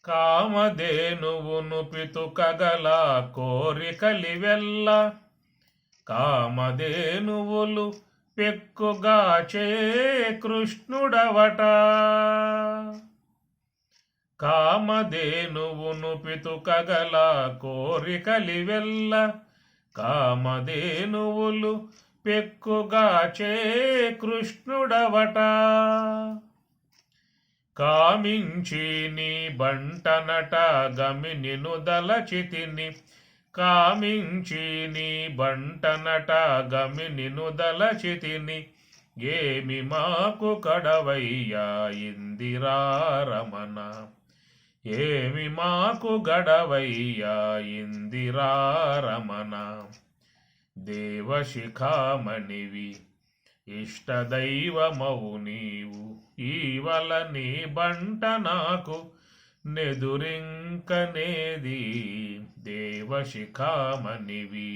కామధేనువును పితుకగల కోరికలివెల్ల కామధేనువులు పెక్కుగాచే కృష్ణుడవట. కామధేనువును పితుకగల కోరికలివెల్ల కామధేనువులు పెక్కుగాచే కృష్ణుడవట. కామించి నీ బంటనట గమినిను దలచితిని కామించి నీ బంటనట గమినిను దలచితిని ఏమి మాకు కడవయ్యా ఇందిరారమణ ఏమి మాకు గడవయ్యా ఇందిరారమణ. దేవశిఖామణివి ఇష్టదైవమవు నీవు ఈవల నీ బంట నాకు నెదురింకనేది దేవశిఖామణివి.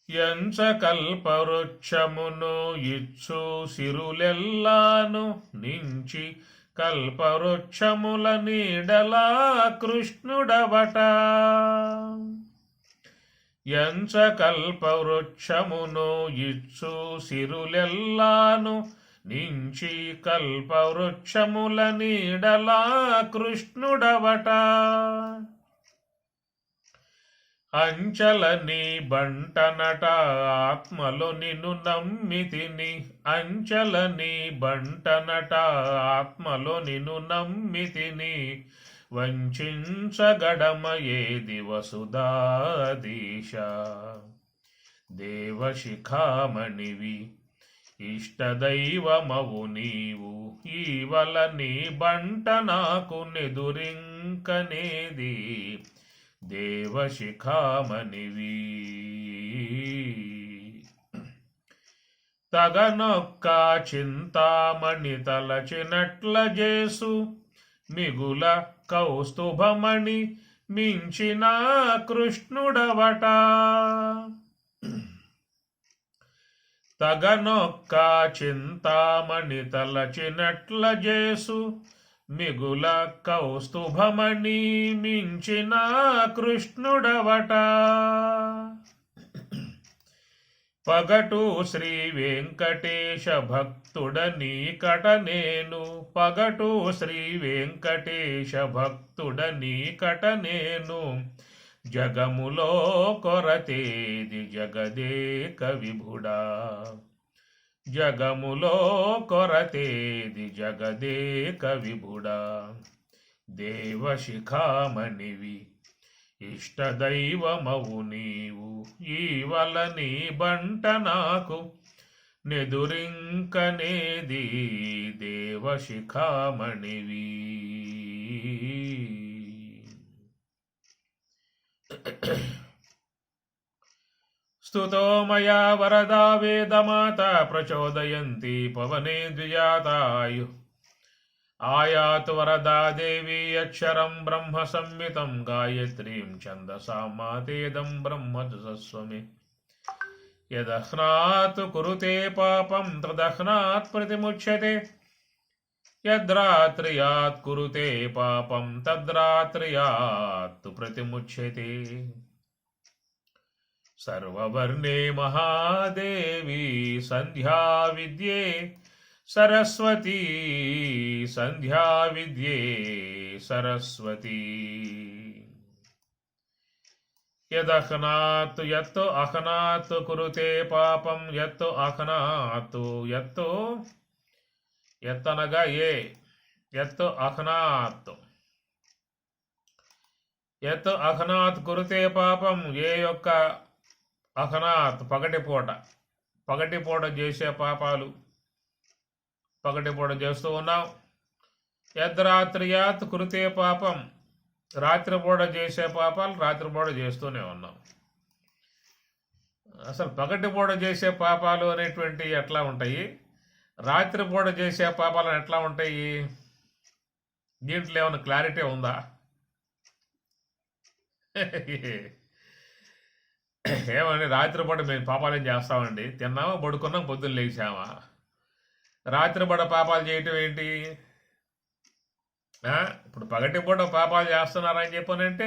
ఎంచకల్పవృక్షమును ఇచ్చు సిరులెల్లాను నుంచి కల్పవృక్షముల నీడలా కృష్ణుడవట. ఎంచకల్పవృక్షమును ఇచ్చు సిరులెల్లాను నుంచి కల్పవృక్షముల నీడలా కృష్ణుడవట. అంచల నీ బంటనట ఆత్మలో నిన్ను నమ్మితిని అంచల నీ బంటనట ఆత్మలో నిన్ను నమ్మితిని వంచించగడమయేది వసుధాధీశ. దేవశిఖామణివి ఇష్టదైవమవు నీవు ఈవల నీ బంట నాకు నెదురింకనేది దేవశిఖామణివి. తగనొక్క చింతామణి తలచినట్ల జేసు మిగుల కౌస్తుభమణి మించిన కృష్ణుడవట. తగనొక్క చింతామణి తలచినట్ల జేసు మిగుల కౌస్తుభమణి మించిన కృష్ణుడవట. పగటు శ్రీ వెంకటేశ భక్తుడనీ కట నేను పగటు శ్రీ వెంకటేశ భక్తుడనీ కట నేను జగములో కొరతేది జగదేక విభుడా. జగములో కొరతేది జగదేక విభుడా. దేవశిఖామణివి ఇష్టదైవమవు నీవు ఈవల నీ బంట నాకు నెదురింకనేది దేవశిఖామణివి. స్తుతో మయా వరదా వేదమాత ప్రచోదయంతి పవనే ద్విజాతాయు ఆయాతు వరదా దేవీ అక్షరం బ్రహ్మ సంహితం గాయత్రీం ఛందసా మాతేదం బ్రహ్మజసస్వమి. యదహ్నాత్ కురుతే పాపం తదహ్నాత్ ప్రతిముచ్యతే యద్రాత్ర్యాత్ కురుతే పాపం తద్రాత్ర్యాత్ ప్రతిముచ్యతే. సర్వవర్ణే మహాదేవి సంధ్యా విద్యే సరస్వతీ సంధ్యా విద్యే సరస్వతీ. యదహ్నాత్ యత్ అహ్నాత్ కురుతే పాపం యత్ అహ్నాత్ యత్ యత్తనగా ఏ యత్ అహ్నాత్ యత్ అహ్నాత్ కురుతే పాపం ఏ యొక్క అహ్నాత్ పగటిపూట చేసే పాపాలు పగటిపూట చేస్తూ ఉన్నాం. యద్రాత్ర్యాత్ కురుతే పాపం రాత్రిపూట చేసే పాపాలు రాత్రిపూట చేస్తూనే ఉన్నాం. అసలు పగటిపూట చేసే పాపాలు అనేటువంటివి ఎట్లా ఉంటాయి, రాత్రిపూట చేసే పాపాలు ఎట్లా ఉంటాయి? దీంట్లో ఏమైనా క్లారిటీ ఉందా? ఏమండి రాత్రిపూట మేము పాపాలు ఏం చేస్తామండి? తిన్నామా, పడుకున్నాం, పొద్దున్న లేచామా? రాత్రిపూట పాపాలు చేయటం ఏంటి? ఇప్పుడు పగటిపూట పాపాలు చేస్తున్నారని చెప్పనంటే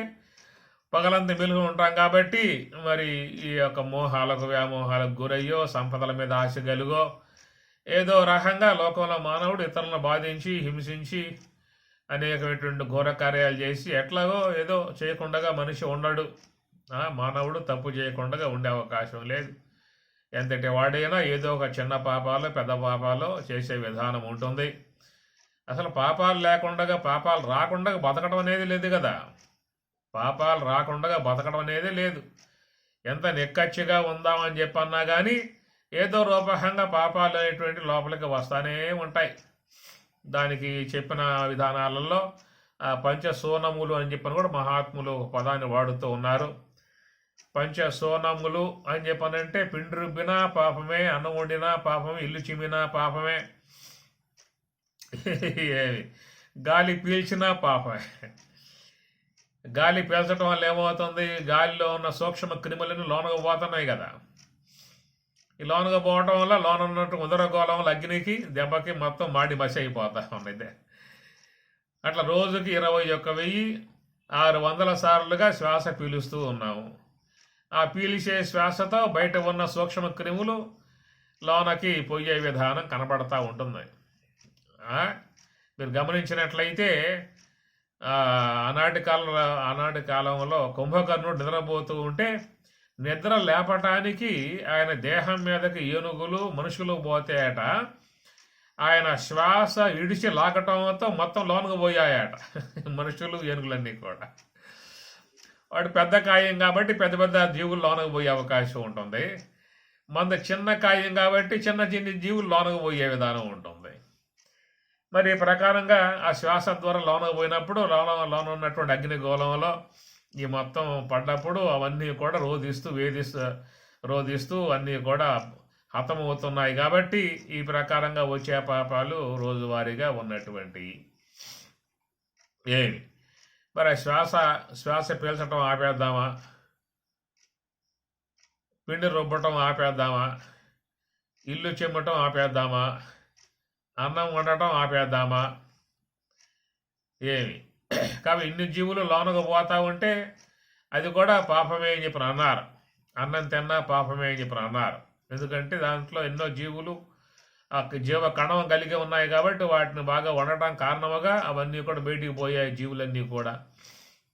పగలంతా మెలుగు ఉంటాం కాబట్టి మరి ఈ యొక్క మోహాలకు వ్యామోహాలకు గురయ్యో సంపదల మీద ఆశ కలుగో ఏదో రకంగా లోకంలో మానవుడు ఇతరులను బాధించి హింసించి అనేకమైనటువంటి ఘోర కార్యాలు చేసి ఎట్లాగో ఏదో చేయకుండా మనిషి ఉండడు. మానవుడు తప్పు చేయకుండా ఉండే అవకాశం లేదు. ఎంతటి వాడైనా ఏదో ఒక చిన్న పాపాలు పెద్ద పాపాలు చేసే విధానం ఉంటుంది. అసలు పాపాలు లేకుండా పాపాలు రాకుండా బతకడం అనేది లేదు కదా. పాపాలు రాకుండా బతకడం అనేది లేదు. ఎంత నిక్కచ్చిగా ఉందామని చెప్పన్నా కానీ ఏదో రూపకంగా పాపాలు అనేటువంటి లోపలికి వస్తానే ఉంటాయి. దానికి చెప్పిన విధానాలలో పంచసోనములు అని చెప్పని కూడా మహాత్ములు పదాన్ని వాడుతూ ఉన్నారు. పంచసోనములు అని చెప్పనంటే పిండి రుబ్బినా పాపమే, అన్నం వండినా పాపమే, ఇల్లు చిమ్మినా పాపమే, గాలి పీల్చినా పాపమే. గాలి పీల్చడం వల్ల ఏమవుతుంది? గాలిలో ఉన్న సూక్ష్మ క్రిములను లోనకు పోతున్నాయి కదా. ఈ లోనకు పోవటం వల్ల లోన ఉన్నట్టు ఉదరగోళం అగ్నికి దెబ్బకి మొత్తం మాడి మసి అయిపోతా ఉన్నది. అట్లా రోజుకి 21,600 సార్లుగా శ్వాస పీలుస్తూ ఉన్నాము. ఆ పీలిసే శ్వాసతో బయట ఉన్న సూక్ష్మ క్రిములు లోనకి పోయే విధానం కనబడతా ఉంటుంది. మీరు గమనించినట్లయితే ఆనాటి కాలంలో కుంభకర్ణుడు నిద్రపోతూ ఉంటే నిద్ర లేపటానికి ఆయన దేహం మీదకి ఏనుగులు మనుషులు పోతాయట. ఆయన శ్వాస ఇడిచి లాగటంతో మొత్తం లోనకు పోయాయట మనుషులు ఏనుగులన్నీ కూడా. వాడు పెద్ద కాయం కాబట్టి పెద్ద పెద్ద జీవులు లోనకు పోయే అవకాశం ఉంటుంది. మంద చిన్న కాయం కాబట్టి చిన్న చిన్న జీవులు లోనకు పోయే విధానం ఉంటుంది. మరి ఈ ప్రకారంగా ఆ శ్వాస ద్వారా లోనకు పోయినప్పుడు లోన ఉన్నటువంటి అగ్నిగోళంలో ఈ మొత్తం పడ్డప్పుడు అవన్నీ కూడా రోధిస్తూ అన్నీ కూడా హతమవుతున్నాయి. కాబట్టి ఈ ప్రకారంగా వచ్చే పాపాలు రోజువారీగా ఉన్నటువంటి ఏమి. మరి శ్వాస పీల్చడం ఆపేద్దామా? పిండి రుబ్బటం ఆపేద్దామా? ఇల్లు చిమ్మటం ఆపేద్దామా? అన్నం వండటం ఆపేద్దామా? ఏమి. కాబట్టి ఇన్ని జీవులు లోనకు పోతా ఉంటే అది కూడా పాపమే అని చెప్పి అన్నారు. అన్నం తిన్నా పాపమే అని చెప్పి అన్నారు. ఎందుకంటే దాంట్లో ఎన్నో జీవులు జీవ కణం కలిగి ఉన్నాయి కాబట్టి వాటిని బాగా వండటం కారణముగా అవన్నీ కూడా బయటికి పోయాయి జీవులన్నీ కూడా.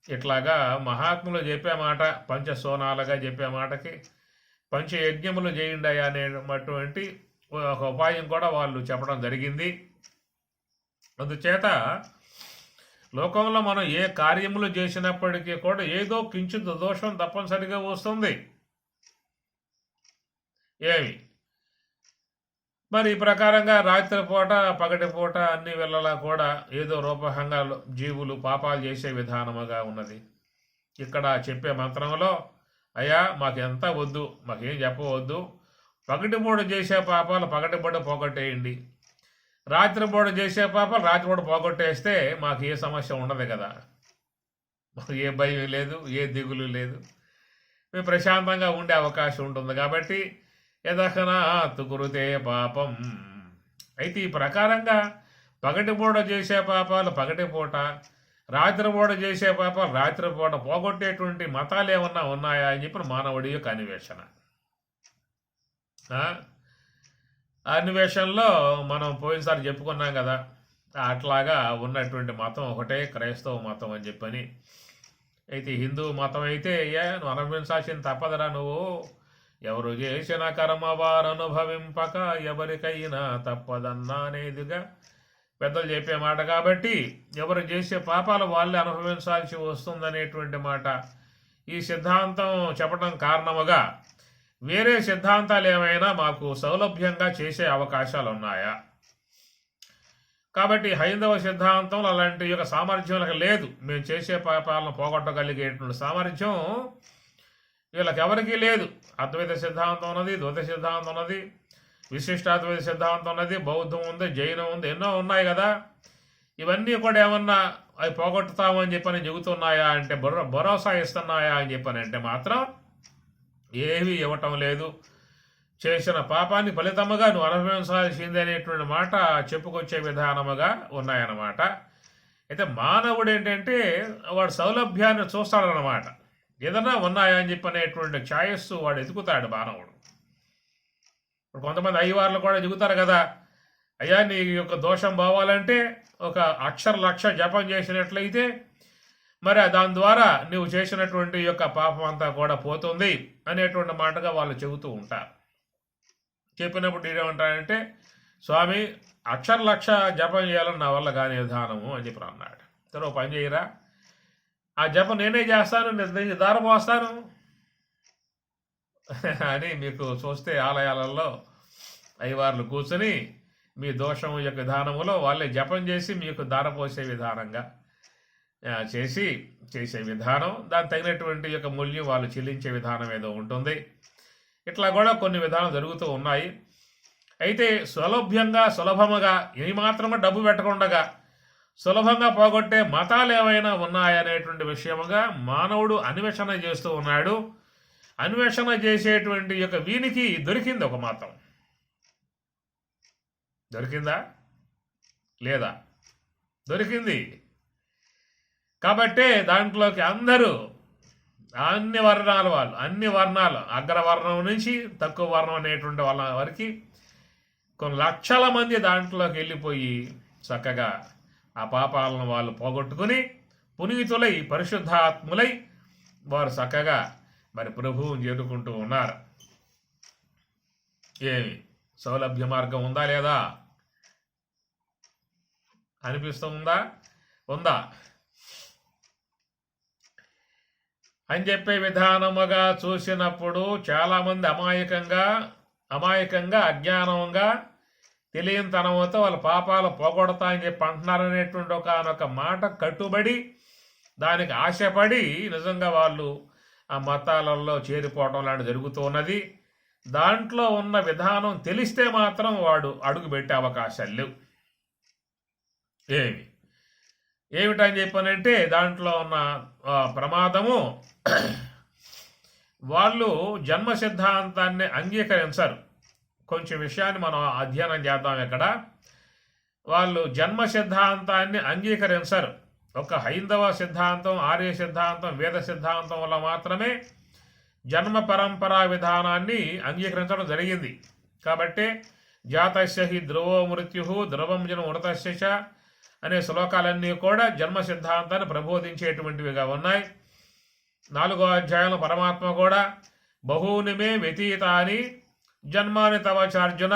ఇట్లాగా మహాత్ములు చెప్పే మాట పంచసోనాలుగా చెప్పే మాటకి పంచయజ్ఞములు చేయండి అనేటువంటి ఒక ఉపాయం కూడా వాళ్ళు చెప్పడం జరిగింది. అందుచేత లోకంలో మనం ఏ కార్యములు చేసినప్పటికీ కూడా ఏదో కించిత్ దోషం తప్పనిసరిగా వస్తుంది. ఏమి మరి ఈ ప్రకారంగా రాత్రిపూట పగటిపూట అన్ని వేళలా కూడా ఏదో రూపకంగా జీవులు పాపాలు చేసే విధానముగా ఉన్నది. ఇక్కడ చెప్పే మంత్రంలో అయ్యా మాకెంత వద్దు, మాకేం చెప్పవద్దు, పగటిపూట చేసే పాపాలు పగటిపూట పోగొట్టేయండి, రాత్రిపూట చేసే పాపాలు రాత్రిపూట పోగొట్టేస్తే మాకు ఏ సమస్య ఉండదు కదా, మాకు ఏ భయం లేదు, ఏ దిగులు లేదు, మేము ప్రశాంతంగా ఉండే అవకాశం ఉంటుంది. కాబట్టి యదహనాత్ కురుతే పాపం. అయితే ఈ ప్రకారంగా పగటిపూట చేసే పాపాలు పగటిపూట, రాత్రిపూట చేసే పాపాలు రాత్రిపూట పోగొట్టేటువంటి మతాలు ఏమన్నా ఉన్నాయా అని చెప్పి మానవుడి యొక్క అన్వేషణ. అన్వేషణలో మనం పోయినసారి చెప్పుకున్నాం కదా, అట్లాగా ఉన్నటువంటి మతం ఒకటే క్రైస్తవ మతం అని చెప్పని. అయితే హిందూ మతం అయితే నువ్వు అనుభవించాల్సింది తప్పదరా, నువ్వు ఎవరు చేసిన కర్మ వారు అనుభవింపక ఎవరికైనా తప్పదన్నా అనేదిగా పెద్దలు చెప్పే మాట. కాబట్టి ఎవరు చేసే పాపాలు వాళ్ళే అనుభవించాల్సి వస్తుందనేటువంటి మాట ఈ సిద్ధాంతం చెప్పడం కారణముగా వేరే సిద్ధాంతాలు ఏమైనా మాకు సౌలభ్యంగా చేసే అవకాశాలు ఉన్నాయా? కాబట్టి హైందవ సిద్ధాంతంలో అలాంటి యొక్క సామర్థ్యం లేదు. మేము చేసే పాపాలను పోగొట్టగలిగేటువంటి సామర్థ్యం వీళ్ళకి ఎవరికీ లేదు. అద్వైత సిద్ధాంతం ఉన్నది, ద్వైత సిద్ధాంతం ఉన్నది, విశిష్టాద్వైత సిద్ధాంతం ఉన్నది, బౌద్ధం ఉంది, జైనం ఉంది, ఎన్నో ఉన్నాయి కదా. ఇవన్నీ కూడా ఏమన్నా అవి పోగొట్టుతామని చెప్పని చెబుతున్నాయా అంటే, భరోసా ఇస్తున్నాయా అని చెప్పని అంటే మాత్రం ఏమీ ఇవ్వటం లేదు. చేసిన పాపాన్ని ఫలితముగా నువ్వు అనుభవించాల్సిందే అనేటువంటి మాట చెప్పుకొచ్చే విధానముగా ఉన్నాయన్నమాట. అయితే మానవుడు ఏంటంటే వాడు సౌలభ్యాన్ని చూస్తాడనమాట. ఏదన్నా ఉన్నాయా అని చెప్పి అనేటువంటి ఛాయస్సు వాడు ఎదుగుతాడు మానవుడు. ఇప్పుడు కొంతమంది అయ్యవార్లు కూడా ఎదుగుతారు కదా, అయ్యా నీ యొక్క దోషం పోవాలంటే ఒక లక్ష జపం చేసినట్లయితే మరి దాని ద్వారా నువ్వు చేసినటువంటి యొక్క పాపం అంతా కూడా పోతుంది అనేటువంటి మాటగా వాళ్ళు చెబుతూ ఉంటారు. చెప్పినప్పుడు ఏమంటారంటే, స్వామి లక్ష జపం చేయాలని నా వల్ల కాని విధానము అని చెప్పి అన్నాడు. సరే పని చేయరా, ఆ జపం నేనే చేస్తాను, నేను దారం పోస్తాను అని మీకు చూస్తే ఆలయాలలో అయ్యవార్లు కూర్చొని మీ దోషం యొక్క విధానములో వాళ్ళే జపం చేసి మీకు దారపోసే విధానంగా చేసే విధానం, దానికి తగినటువంటి యొక్క మూల్యం వాళ్ళు చెల్లించే విధానం ఏదో ఉంటుంది. ఇట్లా కూడా కొన్ని విధానాలు జరుగుతూ ఉన్నాయి. అయితే సులభముగా ఏమాత్రమో డబ్బు పెట్టకుండా సులభంగా పోగొట్టే మతాలు ఏమైనా ఉన్నాయనేటువంటి విషయముగా మానవుడు అన్వేషణ చేస్తూ ఉన్నాడు. అన్వేషణ చేసేటువంటి యొక్క వీనికి దొరికింది ఒక మతం. దొరికిందా లేదా? దొరికింది. కాబట్టే దాంట్లోకి అందరూ అన్ని వర్ణాల వాళ్ళు, అన్ని వర్ణాలు, అగ్రవర్ణం నుంచి తక్కువ వర్ణం అనేటువంటి వాళ్ళ వరకు కొన్ని లక్షల మంది దాంట్లోకి వెళ్ళిపోయి చక్కగా ఆ పాపాలను వాళ్ళు పోగొట్టుకుని పునీతులై పరిశుద్ధాత్ములై వారు చక్కగా మరి ప్రభువుని చేరుకుంటూ ఉన్నారు. ఏమి సౌలభ్య మార్గం ఉందా లేదా అనిపిస్తూ ఉందా అని చెప్పే విధానముగా చూసినప్పుడు చాలామంది అమాయకంగా అజ్ఞానంగా తెలియనితనంతో వాళ్ళ పాపాలు పోగొడతా అని చెప్పి అంటున్నారనేటువంటి ఒక మాట కట్టుబడి దానికి ఆశపడి నిజంగా వాళ్ళు ఆ మతాలలో చేరిపోవడం లాంటి జరుగుతున్నది. దాంట్లో ఉన్న విధానం తెలిస్తే మాత్రం వాడు అడుగు పెట్టే అవకాశాలు లేవు. ఏమిటని చెప్పానంటే దాంట్లో ఉన్న ప్రమాదము, వాళ్ళు జన్మ సిద్ధాంతాన్ని అంగీకరించరు. కొంచెం విషయాన్ని మనం అధ్యయనం చేద్దాం. ఇక్కడ వాళ్ళు జన్మ సిద్ధాంతాన్ని అంగీకరించరు. ఒక హైందవ సిద్ధాంతం, ఆర్య సిద్ధాంతం, వేద సిద్ధాంతం వల్ల మాత్రమే జన్మ పరంపరా విధానాన్ని అంగీకరించడం జరిగింది. కాబట్టి జాతస్య హి ధ్రువో మృత్యు ధ్రువం జనం మృతస్య అనే శ్లోకాలన్నీ కూడా జన్మ సిద్ధాంతాన్ని ప్రబోధించేటువంటివిగా ఉన్నాయి. 4వ అధ్యాయంలో పరమాత్మ కూడా బహూని మే వ్యతీతాని జన్మాని తవచార్జున,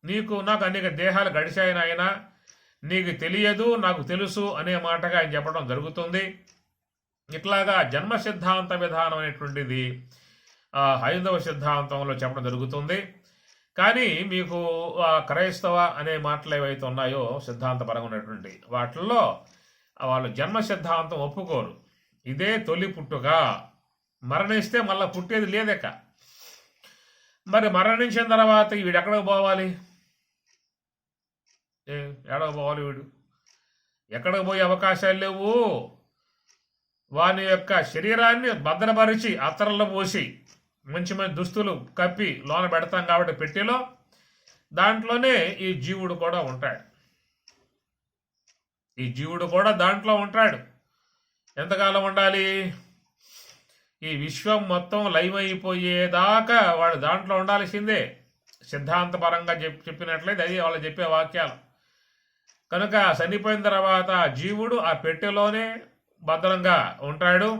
నాకు అనేక దేహాలు గడిచాయన, నీకు తెలియదు నాకు తెలుసు అనే మాటగా ఆయన చెప్పడం జరుగుతుంది. ఇట్లాగా జన్మ సిద్ధాంత విధానం అనేటువంటిది హైందవ సిద్ధాంతంలో చెప్పడం జరుగుతుంది. కానీ మీకు క్రైస్తవ అనే మాటలు ఏవైతే ఉన్నాయో సిద్ధాంతపరంగా ఉన్నటువంటి వాటిల్లో వాళ్ళు జన్మ సిద్ధాంతం ఒప్పుకోరు. ఇదే తొలి పుట్టుక, మరణిస్తే మళ్ళీ పుట్టేది లేదక. మరి మరణించిన తర్వాత వీడు ఎక్కడికి పోవాలి? ఎక్కడికి పోవాలి? వీడు ఎక్కడికి పోయే అవకాశాలు లేవు. వాని యొక్క శరీరాన్ని భద్రపరిచి అత్తర్లో పోసి మంచి మంచి దుస్తులు కప్పి లోన పెడతాం కాబట్టి పెట్టెలో, దాంట్లోనే ఈ జీవుడు కూడా ఉంటాడు. ఈ జీవుడు కూడా దాంట్లో ఉంటాడు. ఎంతకాలం ఉండాలి? ఈ విశ్వం మొత్తం లయమైపోయేదాకా వాడు దాంట్లో ఉండాల్సిందే. సిద్ధాంతపరంగా చెప్పినట్లయితే అది వాళ్ళు చెప్పే వాక్యాలు. కనుక చనిపోయిన తర్వాత జీవుడు ఆ పెట్టెలోనే భద్రంగా ఉంటాడు.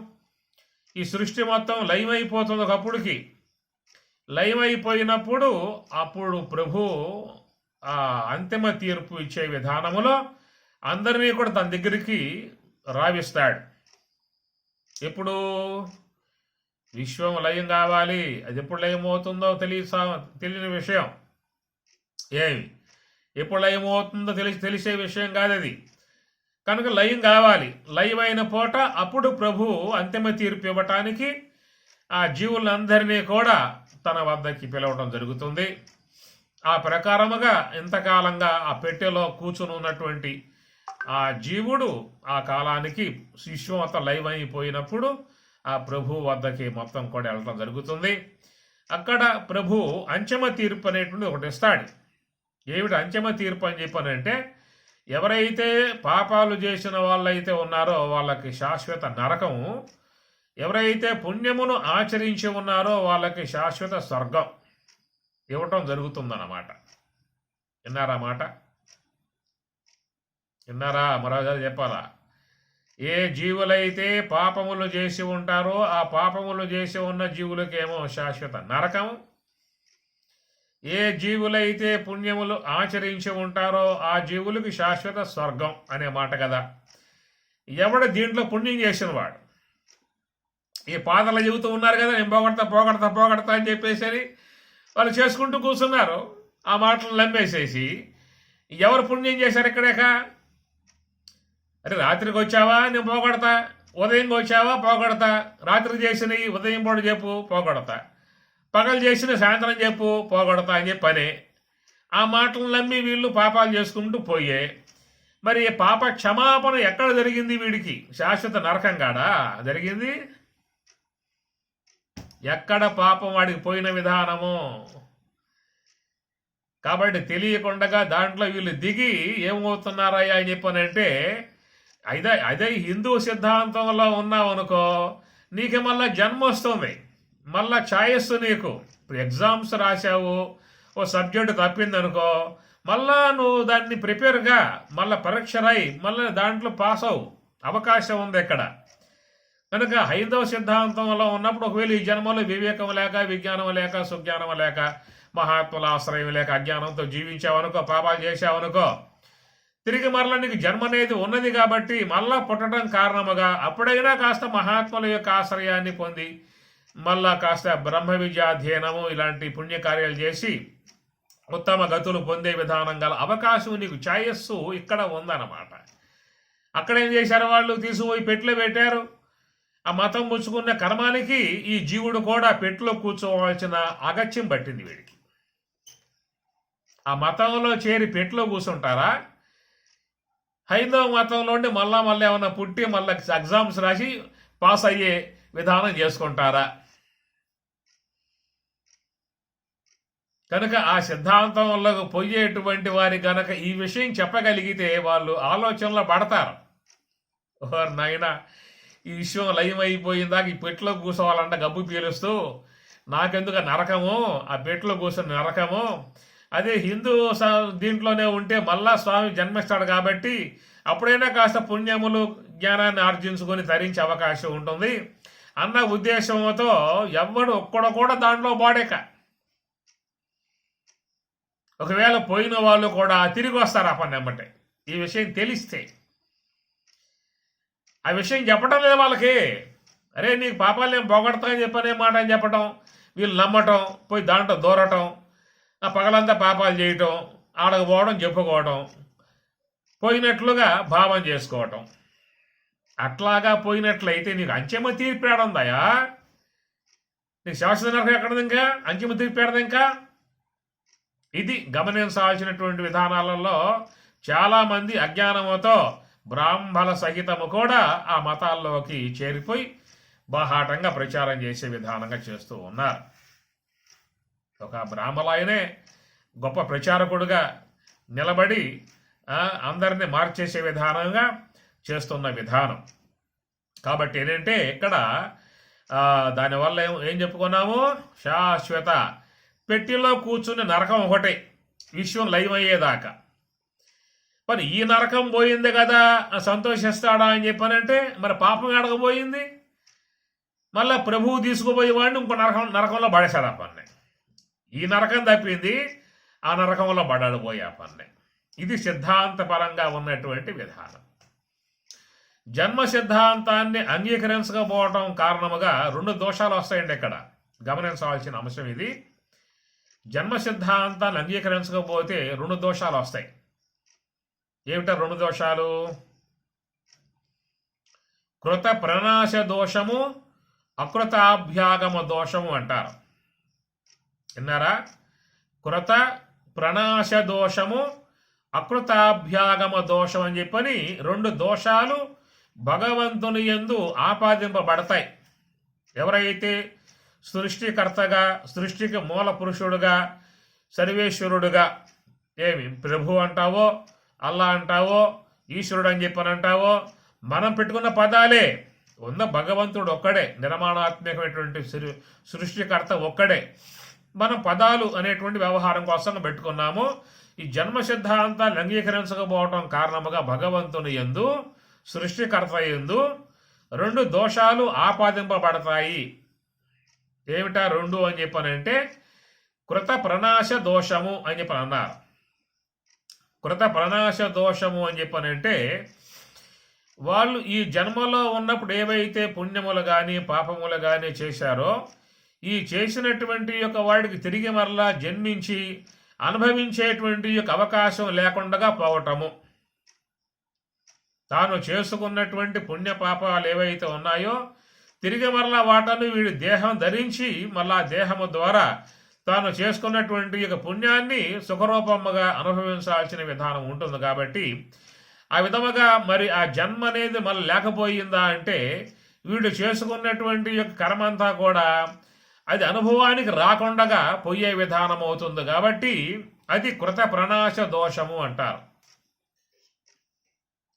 ఈ సృష్టి మొత్తం లయమైపోతుంది. ఒకప్పుడుకి లయమైపోయినప్పుడు అప్పుడు ప్రభు ఆ అంతిమ తీర్పు ఇచ్చే విధానములో అందరినీ కూడా తన దగ్గరికి రావిస్తాడు. ఎప్పుడు విశ్వం లయం కావాలి. అది ఎప్పుడు లయం అవుతుందో తెలియని విషయం. ఎప్పుడు లయం అవుతుందో తెలిసే విషయం కాదు అది. కనుక లయం కావాలి. లయమైన పూట అప్పుడు ప్రభు అంతిమ తీర్పు ఇవ్వటానికి ఆ జీవులందరినీ కూడా తన వద్దకి పిలవడం జరుగుతుంది. ఆ ప్రకారముగా ఇంతకాలంగా ఆ పెట్టెలో కూర్చుని ఉన్నటువంటి ఆ జీవుడు ఆ కాలానికి విశ్వం అంతా లైవ్ అయిపోయినప్పుడు ఆ ప్రభు వద్దకి మొత్తం కూడా వెళ్ళటం జరుగుతుంది. అక్కడ ప్రభు అంచెమ తీర్పు అనేటువంటి ఒకటి ఇస్తాడు. ఏమిటి అంచెమ తీర్పు అని చెప్పానంటే, ఎవరైతే పాపాలు చేసిన వాళ్ళైతే ఉన్నారో వాళ్ళకి శాశ్వత నరకము, ఎవరైతే పుణ్యమును ఆచరించి ఉన్నారో వాళ్ళకి శాశ్వత స్వర్గం ఇవ్వటం జరుగుతుందన్నమాట. విన్నారా మాట? విన్నారా? మరోసారి చెప్పాలా? ఏ జీవులైతే పాపములు చేసి ఉంటారో ఆ పాపములు చేసి ఉన్న జీవులకేమో శాశ్వత నరకం, ఏ జీవులైతే పుణ్యములు ఆచరించి ఉంటారో ఆ జీవులకి శాశ్వత స్వర్గం అనే మాట కదా. ఎవడు దీంట్లో పుణ్యం చేసిన వాడు ఈ పాదలు చెబుతూ ఉన్నారు కదా, నేను పోగొడతా అని చెప్పేసి వాళ్ళు చేసుకుంటూ కూర్చున్నారు. ఆ మాటలు నమ్మేసేసి ఎవరు పుణ్యం చేశారు ఇక్కడేక? అరే రాత్రికి వచ్చావా నేను పోగొడతా, ఉదయంకి వచ్చావా పోగొడతా, రాత్రికి చేసినవి ఉదయం పూట చెప్పు పోగొడతా, పగలు చేసిన సాయంత్రం చెప్పు పోగొడతా అని చెప్పనే ఆ మాటలు నమ్మి వీళ్ళు పాపాలు చేసుకుంటూ పోయే. మరి పాప క్షమాపణ ఎక్కడ జరిగింది? వీడికి శాశ్వత నరకం కాడా జరిగింది? ఎక్కడ పాపం వాడికి పోయిన విధానము? కాబట్టి తెలియకుండా దాంట్లో వీళ్ళు దిగి ఏమవుతున్నారయ్యా అని చెప్పనంటే, అదే హిందూ సిద్ధాంతంలో ఉన్నావు అనుకో, నీకు మళ్ళా జన్మ వస్తుంది, మళ్ళా ఛాయస్సు. నీకు ఇప్పుడు ఎగ్జామ్స్ రాశావు, ఓ సబ్జెక్టు తప్పిందనుకో, మళ్ళా నువ్వు దాన్ని ప్రిపేర్గా మళ్ళీ పరీక్ష రాయి, మళ్ళీ దాంట్లో పాస్ అవు అవకాశం ఉంది ఇక్కడ. కనుక హైందవ సిద్ధాంతంలో ఉన్నప్పుడు ఒకవేళ ఈ జన్మలో వివేకం లేక, విజ్ఞానం లేక, సుజ్ఞానం లేక, మహాత్ముల ఆశ్రయం లేక అజ్ఞానంతో జీవించావనుకో, పాపాలు చేశావనుకో, తిరిగి మరలా నీకు జన్మ అనేది ఉన్నది కాబట్టి మళ్ళా పుట్టడం కారణముగా అప్పుడైనా కాస్త మహాత్ముల యొక్క ఆశ్రయాన్ని పొంది మళ్ళా కాస్త బ్రహ్మ విద్యాధ్యయనము ఇలాంటి పుణ్యకార్యాలు చేసి ఉత్తమ గతులు పొందే విధానం గల అవకాశం నీకు ఛాయస్సు ఇక్కడ ఉందన్నమాట. అక్కడ ఏం చేశారు వాళ్ళు? తీసుకుపోయి పెట్లో పెట్టారు. ఆ మతం పుచ్చుకున్న కర్మానికి ఈ జీవుడు కూడా పెట్టులో కూర్చోవలసిన అగత్యం పట్టింది వీడికి. ఆ మతంలో చేరి పెట్టులో కూర్చుంటారా? హైందవ మతంలో ఉండి మళ్ళా ఏమన్నా పుట్టి మళ్ళీ ఎగ్జామ్స్ రాసి పాస్ అయ్యే విధానం చేసుకుంటారా? కనుక ఆ సిద్ధాంతంలో పోయేటువంటి వారి కనుక ఈ విషయం చెప్పగలిగితే వాళ్ళు ఆలోచనలో పడతారు. ఓర్ నాయనా, ఈ విషయం లయమైపోయిందాక ఈ పెట్టులో కూర్చోవాలంట గబ్బు పీలుస్తూ, నాకెందుకు నరకము, ఆ పెట్టులో కూర్చొని నరకము. అదే హిందూ దీంట్లోనే ఉంటే మళ్ళా స్వామి జన్మిస్తాడు కాబట్టి అప్పుడైనా కాస్త పుణ్యములు జ్ఞానాన్ని ఆర్జించుకొని తరించే అవకాశం ఉంటుంది అన్న ఉద్దేశంతో ఎవ్వడు ఒక్కడ కూడా దాంట్లో బాడేక. ఒకవేళ పోయిన వాళ్ళు కూడా తిరిగి వస్తారు ఆ పని ఎమ్మటే ఈ విషయం తెలిస్తే. ఆ విషయం చెప్పడం లేదు వాళ్ళకి. అరే నీకు పాపాలు నేను పోగొడతా అని చెప్పనే మాట అని చెప్పటం, వీళ్ళు నమ్మటం, పోయి దాంట్లో దూరటం, ఆ పగలంతా పాపాలు చేయటం, ఆడకపోవడం, చెప్పుకోవడం, పోయినట్లుగా భావం చేసుకోవటం. అట్లాగా పోయినట్లయితే నీకు అంచెమ తీర్పేడుందయా? నీకు శాశ్వత నరకం ఎక్కడది? ఇంకా అంచెమ తీర్పేడదు. ఇంకా ఇది గమనించాల్సినటువంటి విధానాలలో చాలామంది అజ్ఞానముతో బ్రాహ్మణ సహితము కూడా ఆ మతాల్లోకి చేరిపోయి బాహాటంగా ప్రచారం చేసే విధానంగా చేస్తూ ఉన్నారు. ఒక బ్రాహ్మణాయనే గొప్ప ప్రచారకుడుగా నిలబడి అందరినీ మార్చేసే విధానంగా చేస్తున్న విధానం. కాబట్టి ఏంటంటే ఇక్కడ దానివల్ల ఏం చెప్పుకున్నాము? శాశ్వత పెట్టిలో కూర్చుని నరకం ఒకటే విశ్వం లయమయ్యేదాకా. మరి ఈ నరకం పోయింది కదా సంతోషిస్తాడా అని చెప్పానంటే, మరి పాపం ఎడకపోయింది? మళ్ళా ప్రభువు తీసుకుపోయేవాడిని ఇంకో నరకంలో పడేశాడు ఆ పన్నే. ఈ నరకం తప్పింది, ఆ నరకంలో పడాడు పోయి ఆ పన్నే. ఇది సిద్ధాంతపరంగా ఉన్నటువంటి విధానం. జన్మ సిద్ధాంతాన్ని అంగీకరించకపోవటం కారణముగా రెండు దోషాలు వస్తాయండి. ఇక్కడ గమనించవలసిన అంశం ఇది. జన్మ సిద్ధాంతాన్ని అంగీకరించకపోతే రెండు దోషాలు వస్తాయి. ఏమిటా రెండు దోషాలు? కృత ప్రణాశ దోషము, అకృతాభ్యాగమ దోషము అంటారు. విన్నారా? కృత ప్రణాశ దోషము, అకృతాభ్యాగమ దోషం అని చెప్పని రెండు దోషాలు భగవంతుని యందు ఆపాదింపబడతాయి. ఎవరైతే సృష్టికర్తగా, సృష్టికి మూల పురుషుడుగా, సర్వేశ్వరుడుగా, ఏమి ప్రభు అంటావో, అల్లా అంటావో, ఈశ్వరుడు అని చెప్పని అంటావో, మనం పెట్టుకున్న పదాలే. ఉన్న భగవంతుడు ఒక్కడే, నిర్మాణాత్మకమైనటువంటి సృష్టికర్త ఒక్కడే. మనం పదాలు అనేటువంటి వ్యవహారం కోసం పెట్టుకున్నాము. ఈ జన్మ సిద్ధాంతాన్ని అంగీకరించకపోవటం కారణముగా భగవంతుని యందు, సృష్టికర్త యందు రెండు దోషాలు ఆపాదింపబడతాయి. ఏమిటా రెండు అని చెప్పనంటే కృత ప్రణాశ దోషము అని చెప్పని అన్నారు. కృత ప్రణాశ దోషము అని చెప్పనంటే వాళ్ళు ఈ జన్మలో ఉన్నప్పుడు ఏవైతే పుణ్యములు కానీ పాపములు కానీ చేశారో, ఈ చేసినటువంటి యొక్క వాడికి తిరిగి మరలా జన్మించి అనుభవించేటువంటి యొక్క అవకాశం లేకుండా పోవటము. తాను చేసుకున్నటువంటి పుణ్య పాపాలు ఏవైతే ఉన్నాయో తిరిగి మరలా వాటను వీడి దేహం ధరించి మళ్ళా దేహము ద్వారా తాను చేసుకున్నటువంటి యొక్క పుణ్యాన్ని సుఖరూపముగా అనుభవించాల్సిన విధానం ఉంటుంది. కాబట్టి ఆ విధముగా మరి ఆ జన్మ అనేది మళ్ళీ లేకపోయిందా అంటే వీడు చేసుకున్నటువంటి యొక్క కర్మ అంతా కూడా అది అనుభవానికి రాకుండా పోయే విధానం అవుతుంది. కాబట్టి అది కృత ప్రణాశ దోషము అంటారు.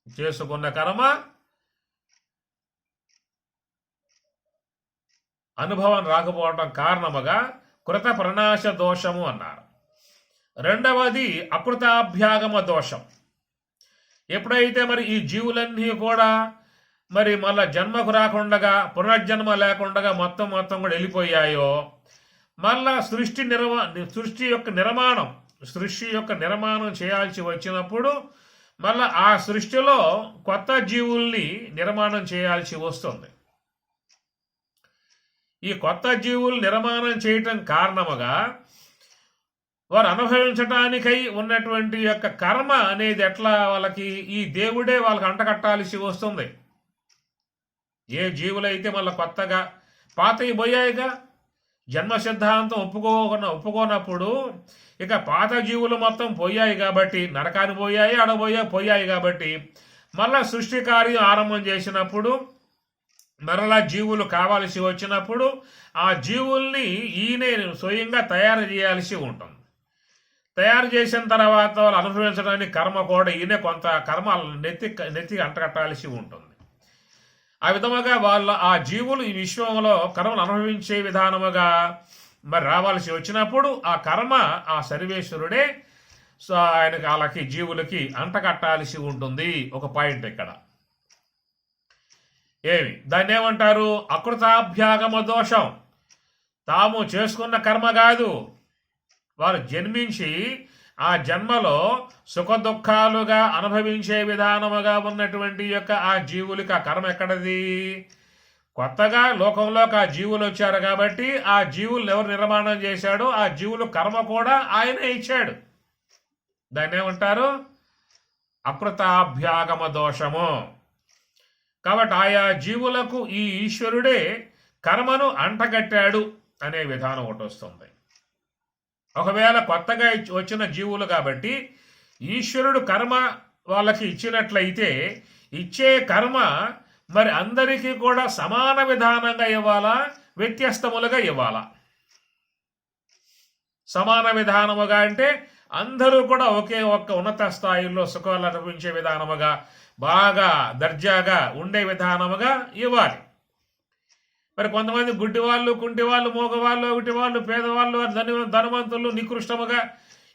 చేసుకున్న కర్మ అనుభవం రాకపోవడం కారణముగా కృత ప్రణాశ దోషము అన్నారు. రెండవది అకృతాభ్యాగమ దోషం. ఎప్పుడైతే మరి ఈ జీవులన్నీ కూడా మరి మళ్ళా జన్మకు రాకుండా, పునర్జన్మ లేకుండా మొత్తం కూడా వెళ్ళిపోయాయో, మళ్ళా సృష్టి యొక్క నిర్మాణం చేయాల్సి వచ్చినప్పుడు మళ్ళా ఆ సృష్టిలో కొత్త జీవుల్ని నిర్మాణం చేయాల్సి వస్తుంది. ఈ కొత్త జీవులు నిర్మాణం చేయటం కారణముగా వారు అనుభవించటానికై ఉన్నటువంటి యొక్క కర్మ అనేది ఎట్లా వాళ్ళకి ఈ దేవుడే వాళ్ళకి అంటకట్టాల్సి వస్తుంది. ఏ జీవులైతే మళ్ళీ కొత్తగా పాతవి పోయాయిగా, జన్మ సిద్ధాంతం ఒప్పుకోనప్పుడు ఇక పాత జీవులు మొత్తం పోయాయి కాబట్టి, నరకాన్ని పోయాయి, పోయాయి కాబట్టి మళ్ళా సృష్టి కార్యం ఆరంభం చేసినప్పుడు మరలా జీవులు కావాల్సి వచ్చినప్పుడు ఆ జీవుల్ని ఈయనే స్వయంగా తయారు చేయాల్సి ఉంటుంది. తయారు చేసిన తర్వాత వాళ్ళు అనుభవించడానికి కర్మ కూడా ఈయనే కొంత కర్మ నెత్తి అంటకట్టాల్సి ఉంటుంది. ఆ విధముగా ఆ జీవులు ఈ విశ్వంలో కర్మలు అనుభవించే విధానముగా మరి రావాల్సి వచ్చినప్పుడు ఆ కర్మ ఆ సర్వేశ్వరుడే వాళ్ళకి జీవులకి అంటకట్టాల్సి ఉంటుంది. ఒక పాయింట్ ఇక్కడ దాన్ని ఏమంటారు? అకృతాభ్యాగమ దోషం. తాము చేసుకున్న కర్మ కాదు, వారు జన్మించి ఆ జన్మలో సుఖ దుఃఖాలుగా అనుభవించే విధానముగా ఉన్నటువంటి యొక్క ఆ జీవులకి ఆ కర్మ ఎక్కడది? కొత్తగా లోకంలోకి ఆ జీవులు వచ్చారు కాబట్టి ఆ జీవులు ఎవరు నిర్మాణం చేశాడో ఆ జీవులు కర్మ కూడా ఆయనే ఇచ్చాడు. దాన్ని ఏమంటారు? అకృతాభ్యాగమ దోషము. కాబట్టి ఆయా జీవులకు ఈ ఈశ్వరుడే కర్మను అంటగట్టాడు అనే విధానం ఒకటి వస్తుంది. ఒకవేళ కొత్తగా వచ్చిన జీవులు కాబట్టి ఈశ్వరుడు కర్మ వాళ్ళకి ఇచ్చినట్లయితే ఇచ్చే కర్మ మరి అందరికీ కూడా సమాన విధానంగా ఇవ్వాలా, వ్యత్యస్తములుగా ఇవ్వాలా? సమాన విధానముగా అంటే అందరూ కూడా ఒకే ఒక్క ఉన్నత స్థాయిలో సుఖాలు అనుభవించే విధానముగా, బాగా దర్జాగా ఉండే విధానముగా ఇవ్వాలి. మరి కొంతమంది గుడ్డివాళ్ళు, కుంటివాళ్ళు, మోగవాళ్ళు, ఒకటివాళ్ళు, పేదవాళ్ళు, ధనవంతులు నికృష్టముగా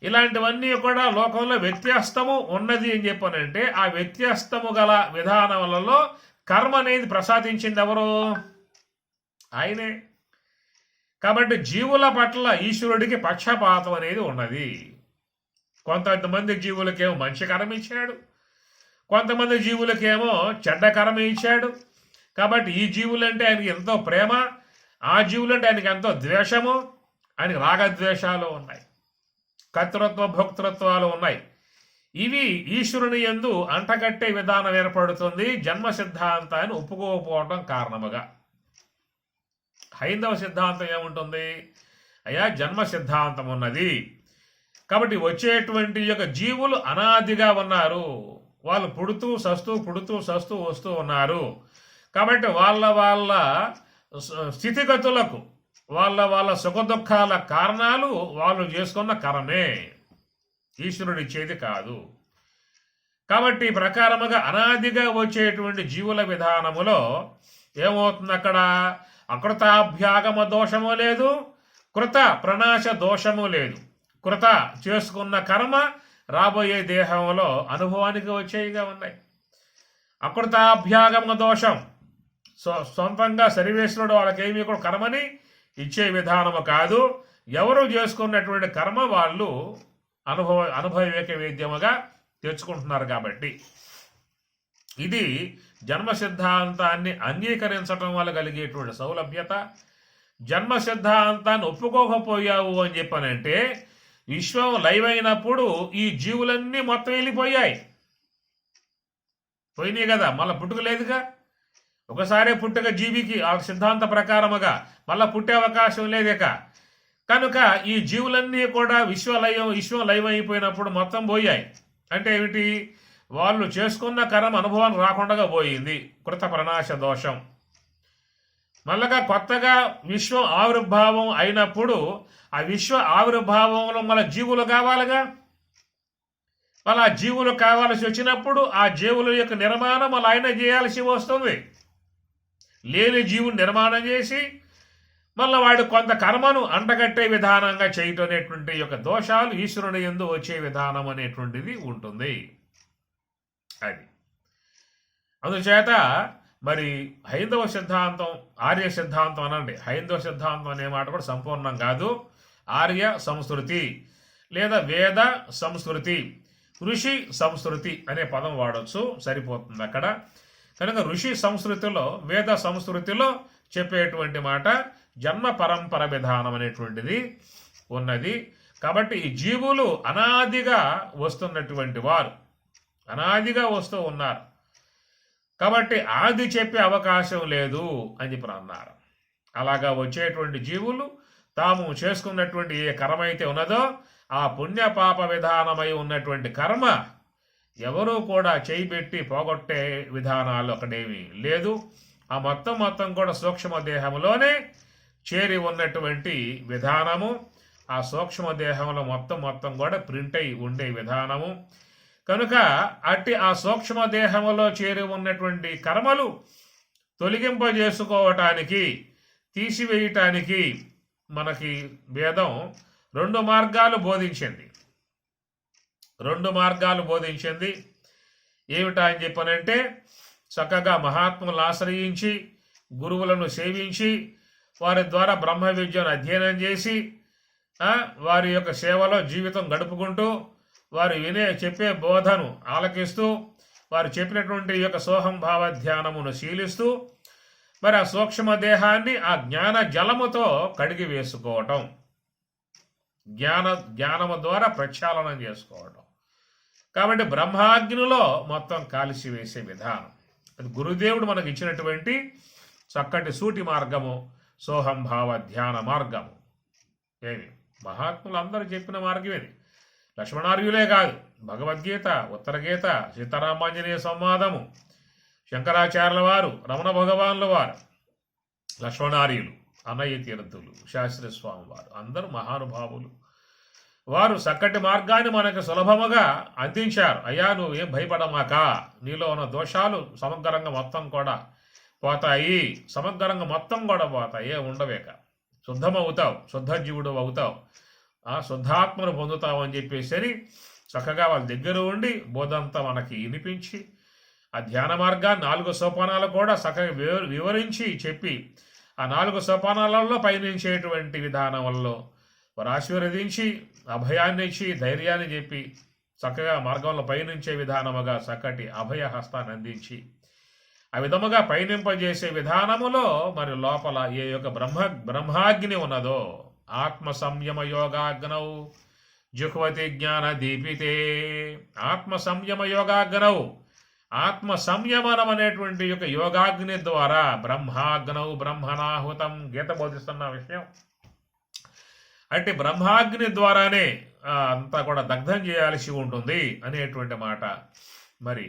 ఇలాంటివన్నీ కూడా లోకంలో వ్యత్యస్తము ఉన్నది అని చెప్పనంటే ఆ వ్యత్యస్తము గల విధానములలో కర్మ అనేది ప్రసాదించింది ఎవరు? ఆయనే. కాబట్టి జీవుల పట్ల ఈశ్వరుడికి పక్షపాతం అనేది ఉన్నది. కొంతమంది జీవులకేమో మంచి కర్మ ఇచ్చాడు, కొంతమంది జీవులకేమో చెడ్డ కర్మ ఇచ్చాడు. కాబట్టి ఈ జీవులంటే ఆయనకి ఎంతో ప్రేమ, ఆ జీవులంటే ఆయనకి ఎంతో ద్వేషము, ఆయనకి రాగద్వేషాలు ఉన్నాయి, కర్తృత్వ భోక్తృత్వాలు ఉన్నాయి. ఇవి ఈశ్వరుని యందు అంటగట్టే విధానం ఏర్పడుతుంది జన్మ సిద్ధాంతాన్ని ఒప్పుకోకపోవటం కారణముగా. హైందవ సిద్ధాంతం ఏముంటుంది? అయ్యా జన్మ సిద్ధాంతం ఉన్నది కాబట్టి వచ్చేటువంటి యొక్క జీవులు అనాదిగా ఉన్నారు, వాళ్ళు పుడుతూ సస్తూ వస్తూ ఉన్నారు. కాబట్టి వాళ్ళ స్థితిగతులకు వాళ్ళ వాళ్ళ సుఖదుఖాల కారణాలు వాళ్ళు చేసుకున్న కర్మే, ఈశ్వరుడు ఇచ్చేది కాదు. కాబట్టి ఈ ప్రకారముగా అనాదిగా వచ్చేటువంటి జీవుల విధానములో ఏమవుతుంది, అక్కడ అకృతాభ్యాగమ దోషము లేదు, కృత ప్రణాశ దోషము లేదు. కృత చేసుకున్న కర్మ రాబోయే దేహంలో అనుభవానికి వచ్చేవిగా ఉన్నాయి. అకృతాభ్యాగమ దోషం సొంతంగా సర్వేశ్వరుడు వాళ్ళకేమీ కూడా కర్మని ఇచ్చే విధానము కాదు. ఎవరు చేసుకున్నటువంటి కర్మ వాళ్ళు అనుభవవేక వేద్యముగా తెచ్చుకుంటున్నారు. కాబట్టి ఇది జన్మ సిద్ధాంతాన్ని అంగీకరించడం వల్ల కలిగేటువంటి సౌలభ్యత. జన్మ సిద్ధాంతాన్ని ఒప్పుకోకపోయావు అని చెప్పనంటే విశ్వం లైవ్ అయినప్పుడు ఈ జీవులన్నీ మొత్తం వెళ్ళిపోయాయి, పోయినాయి కదా, మళ్ళీ పుట్టుక లేదుగా. ఒకసారి పుట్టుక జీవికి ఆ సిద్ధాంత ప్రకారముగా మళ్ళీ పుట్టే అవకాశం లేదేక. కనుక ఈ జీవులన్నీ కూడా విశ్వం లైవ్ అయిపోయినప్పుడు మొత్తం పోయాయి. అంటే ఏమిటి, వాళ్ళు చేసుకున్న కర్మ అనుభవానికి రాకుండా పోయింది, కృత ప్రణాశ దోషం. మళ్ళగా కొత్తగా విశ్వం ఆవిర్భావం అయినప్పుడు ఆ విశ్వ ఆవిర్భావంలో మళ్ళీ జీవులు కావాలిగా. మళ్ళీ ఆ జీవులు కావాల్సి వచ్చినప్పుడు ఆ జీవుల యొక్క నిర్మాణం మళ్ళీ ఆయన చేయాల్సి వస్తుంది. లేని జీవుని నిర్మాణం చేసి మళ్ళీ వాడు కొంత కర్మను అంటగట్టే విధానంగా చేయటం అనేటువంటి యొక్క దోషాలు ఈశ్వరుని యందు వచ్చే విధానం అనేటువంటిది ఉంటుంది. అది అందుచేత మరి హైందవ సిద్ధాంతం, ఆర్య సిద్ధాంతం అనండి, హైందవ సిద్ధాంతం అనే మాట కూడా సంపూర్ణం కాదు. ఆర్య సంస్కృతి లేదా వేద సంస్కృతి, ఋషి సంస్కృతి అనే పదం వాడచ్చు, సరిపోతుంది అక్కడ. కనుక ఋషి సంస్కృతిలో, వేద సంస్కృతిలో చెప్పేటువంటి మాట జన్మ పరంపర విధానం అనేటువంటిది ఉన్నది. కాబట్టి ఈ జీవులు అనాదిగా వస్తున్నటువంటి వారు, అనాదిగా వస్తూ ఉన్నారు. కాబట్టి ఆది చెప్పే అవకాశం లేదు అని చెప్పి అన్నారు. అలాగా వచ్చేటువంటి జీవులు తాము చేసుకున్నటువంటి ఏ కర్మ అయితే ఉన్నదో ఆ పుణ్య పాప విధానమై ఉన్నటువంటి కర్మ ఎవరూ కూడా చేయిబెట్టి పోగొట్టే విధానాలు అక్కడేమీ లేదు. ఆ మొత్తం కూడా సూక్ష్మ దేహంలోనే చేరి ఉన్నటువంటి విధానము, ఆ సూక్ష్మ దేహంలో మొత్తం కూడా ప్రింట్ అయి ఉండే విధానము. కనుక అట్టి ఆ సూక్ష్మ దేహంలో చేరి ఉన్నటువంటి కర్మలు తొలగింపజేసుకోవటానికి, తీసివేయటానికి మనకి వేదం రెండు మార్గాలు బోధించింది. ఏమిటా అని చెప్పనంటే, చక్కగా మహాత్ములను ఆశ్రయించి గురువులను సేవించి వారి ద్వారా బ్రహ్మ విద్యను అధ్యయనం చేసి వారి యొక్క సేవలో జీవితం గడుపుకుంటూ వారు చెప్పే బోధను ఆలకిస్తూ వారు చెప్పినటువంటి యొక్క సోహంభావ ధ్యానమును శీలిస్తూ మరి ఆ సూక్ష్మ దేహాన్ని ఆ జ్ఞాన జలముతో కడిగి వేసుకోవటం, జ్ఞానము ద్వారా ప్రక్షాళనం చేసుకోవటం. కాబట్టి బ్రహ్మాగ్నిలో మొత్తం కాల్చి వేసే విధానం అది గురుదేవుడు మనకు ఇచ్చినటువంటి చక్కటి సూటి మార్గము, సోహంభావ ధ్యాన మార్గము. ఏమి మహాత్ములు అందరూ చెప్పిన మార్గం ఇది. లక్ష్మణార్యులే కాదు, భగవద్గీత, ఉత్తర గీత, సీతారామాంజనేయ సంవాదము, శంకరాచార్యుల వారు, రమణ భగవాన్ల వారు, లక్ష్మణార్యులు, అన్నయ్య తీర్థులు, శాస్త్రి స్వామి వారు అందరూ మహానుభావులు. వారు చక్కటి మార్గాన్ని మనకు సులభముగా అందించారు. అయ్యా నువ్వు ఏం భయపడమాక, నీలో ఉన్న దోషాలు సమగ్రంగా మొత్తం కూడా పోతాయి, ఏ ఉండవేక, శుద్ధమవుతావు, శుద్ధ జీవుడు అవుతావు, శుద్ధాత్మను పొందుతావు అని చెప్పేసి చక్కగా వాళ్ళ దగ్గర ఉండి బోధంతా మనకి వినిపించి ఆ ధ్యాన మార్గాన్ని 4 సోపానాలు కూడా చక్కగా వివరించి చెప్పి ఆ 4 సోపానాలలో పయనించేటువంటి విధానంలో వారు ఆశీర్వదించి అభయాన్ని ఇచ్చి ధైర్యాన్ని చెప్పి చక్కగా మార్గంలో పయనించే విధానముగా చక్కటి అభయ హస్తాన్ని అందించి ఆ విధముగా పయనింపజేసే విధానములో మరి లోపల ఏ యొక్క బ్రహ్మాగ్ని ఉన్నదో ఆత్మ సంయమ యోగాగ్నౌ జుహ్వతి జ్ఞాన దీపితే, ఆత్మ సంయమ యోగాగ్నౌ, ఆత్మ సంయమనం అనేటువంటి యొక్క యోగాగ్ని ద్వారా బ్రహ్మాగ్నౌ బ్రహ్మణాహుతం, గీత బోధిస్తున్న విషయం. అంటే బ్రహ్మాగ్ని ద్వారానే అంతా కూడా దగ్ధం చేయాల్సి ఉంటుంది అనేటువంటి మాట మరి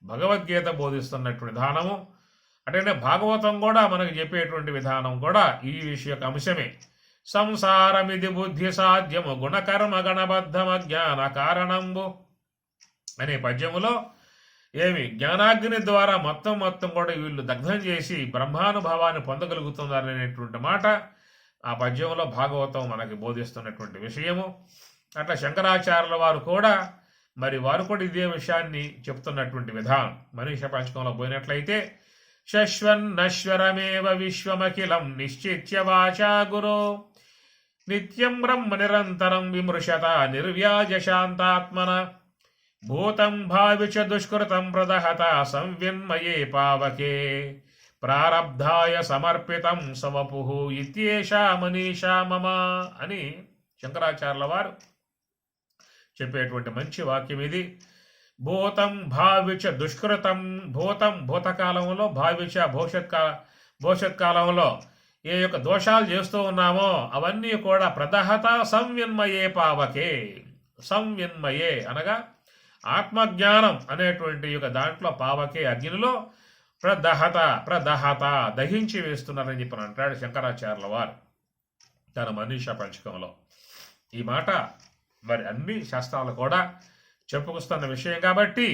భగవద్గీత బోధిస్తున్నటువంటి విధానము. అంటే భాగవతం కూడా మనకు చెప్పేటువంటి విధానం కూడా ఈ విషయ అంశమే. సంసారమిది బుద్ధి సాధ్యము గుణకర్మ గణబద్ధమ జ్ఞాన కారణంబు అనే పద్యములో జ్ఞానాగ్ని ద్వారా మొత్తం కూడా వీళ్ళు దగ్ధం చేసి బ్రహ్మానుభవాన్ని పొందగలుగుతున్నారనేటువంటి మాట ఆ పద్యంలో భాగవతం మనకి బోధిస్తున్నటువంటి విషయము. అట్లా శంకరాచార్యుల వారు కూడా వారు కూడా ఇదే విషయాన్ని చెప్తున్నటువంటి విధానం. మనీష పంచకంలో పోయినట్లయితే శశ్వన్నశ్వరమేవ విశ్వమఖిలం నిశ్చిత్య వాచా గురో నిత్యం బ్రహ్మ నిరంతరం విమృశత నిర్వ్యాజ శాంతాత్మన భూతం భావిచ దుష్కృతం ప్రదహత సంవిన్మయే పావకే ప్రారబ్ధాయ సమర్పితం సమపుః ఇత్యేషా మనీషా మమ అని శంకరాచార్యుల వారు చెప్పేటువంటి మంచి వాక్యం ఇది. భూతం భావిచ దుష్కృతం, భూతం భూతకాలంలో, భావిచ భవిష్యత్ కాలంలో ఏ యొక్క దోషాలు చేస్తూ ఉన్నామో అవన్నీ కూడా ప్రదహత సంవిన్మయే పావకే. సంవిన్మయే అనగా ఆత్మజ్ఞానం అనేటువంటి యొక్క దాంట్లో పావకే అగ్నిలో ప్రదహత దహించి వేస్తున్నారని చెప్పి అంటాడు శంకరాచార్యుల వారు తన మనీషా పంచకంలో. ఈ మాట అన్ని శాస్త్రాలు కూడా చెప్పుకొస్తున్న విషయం కాబట్టి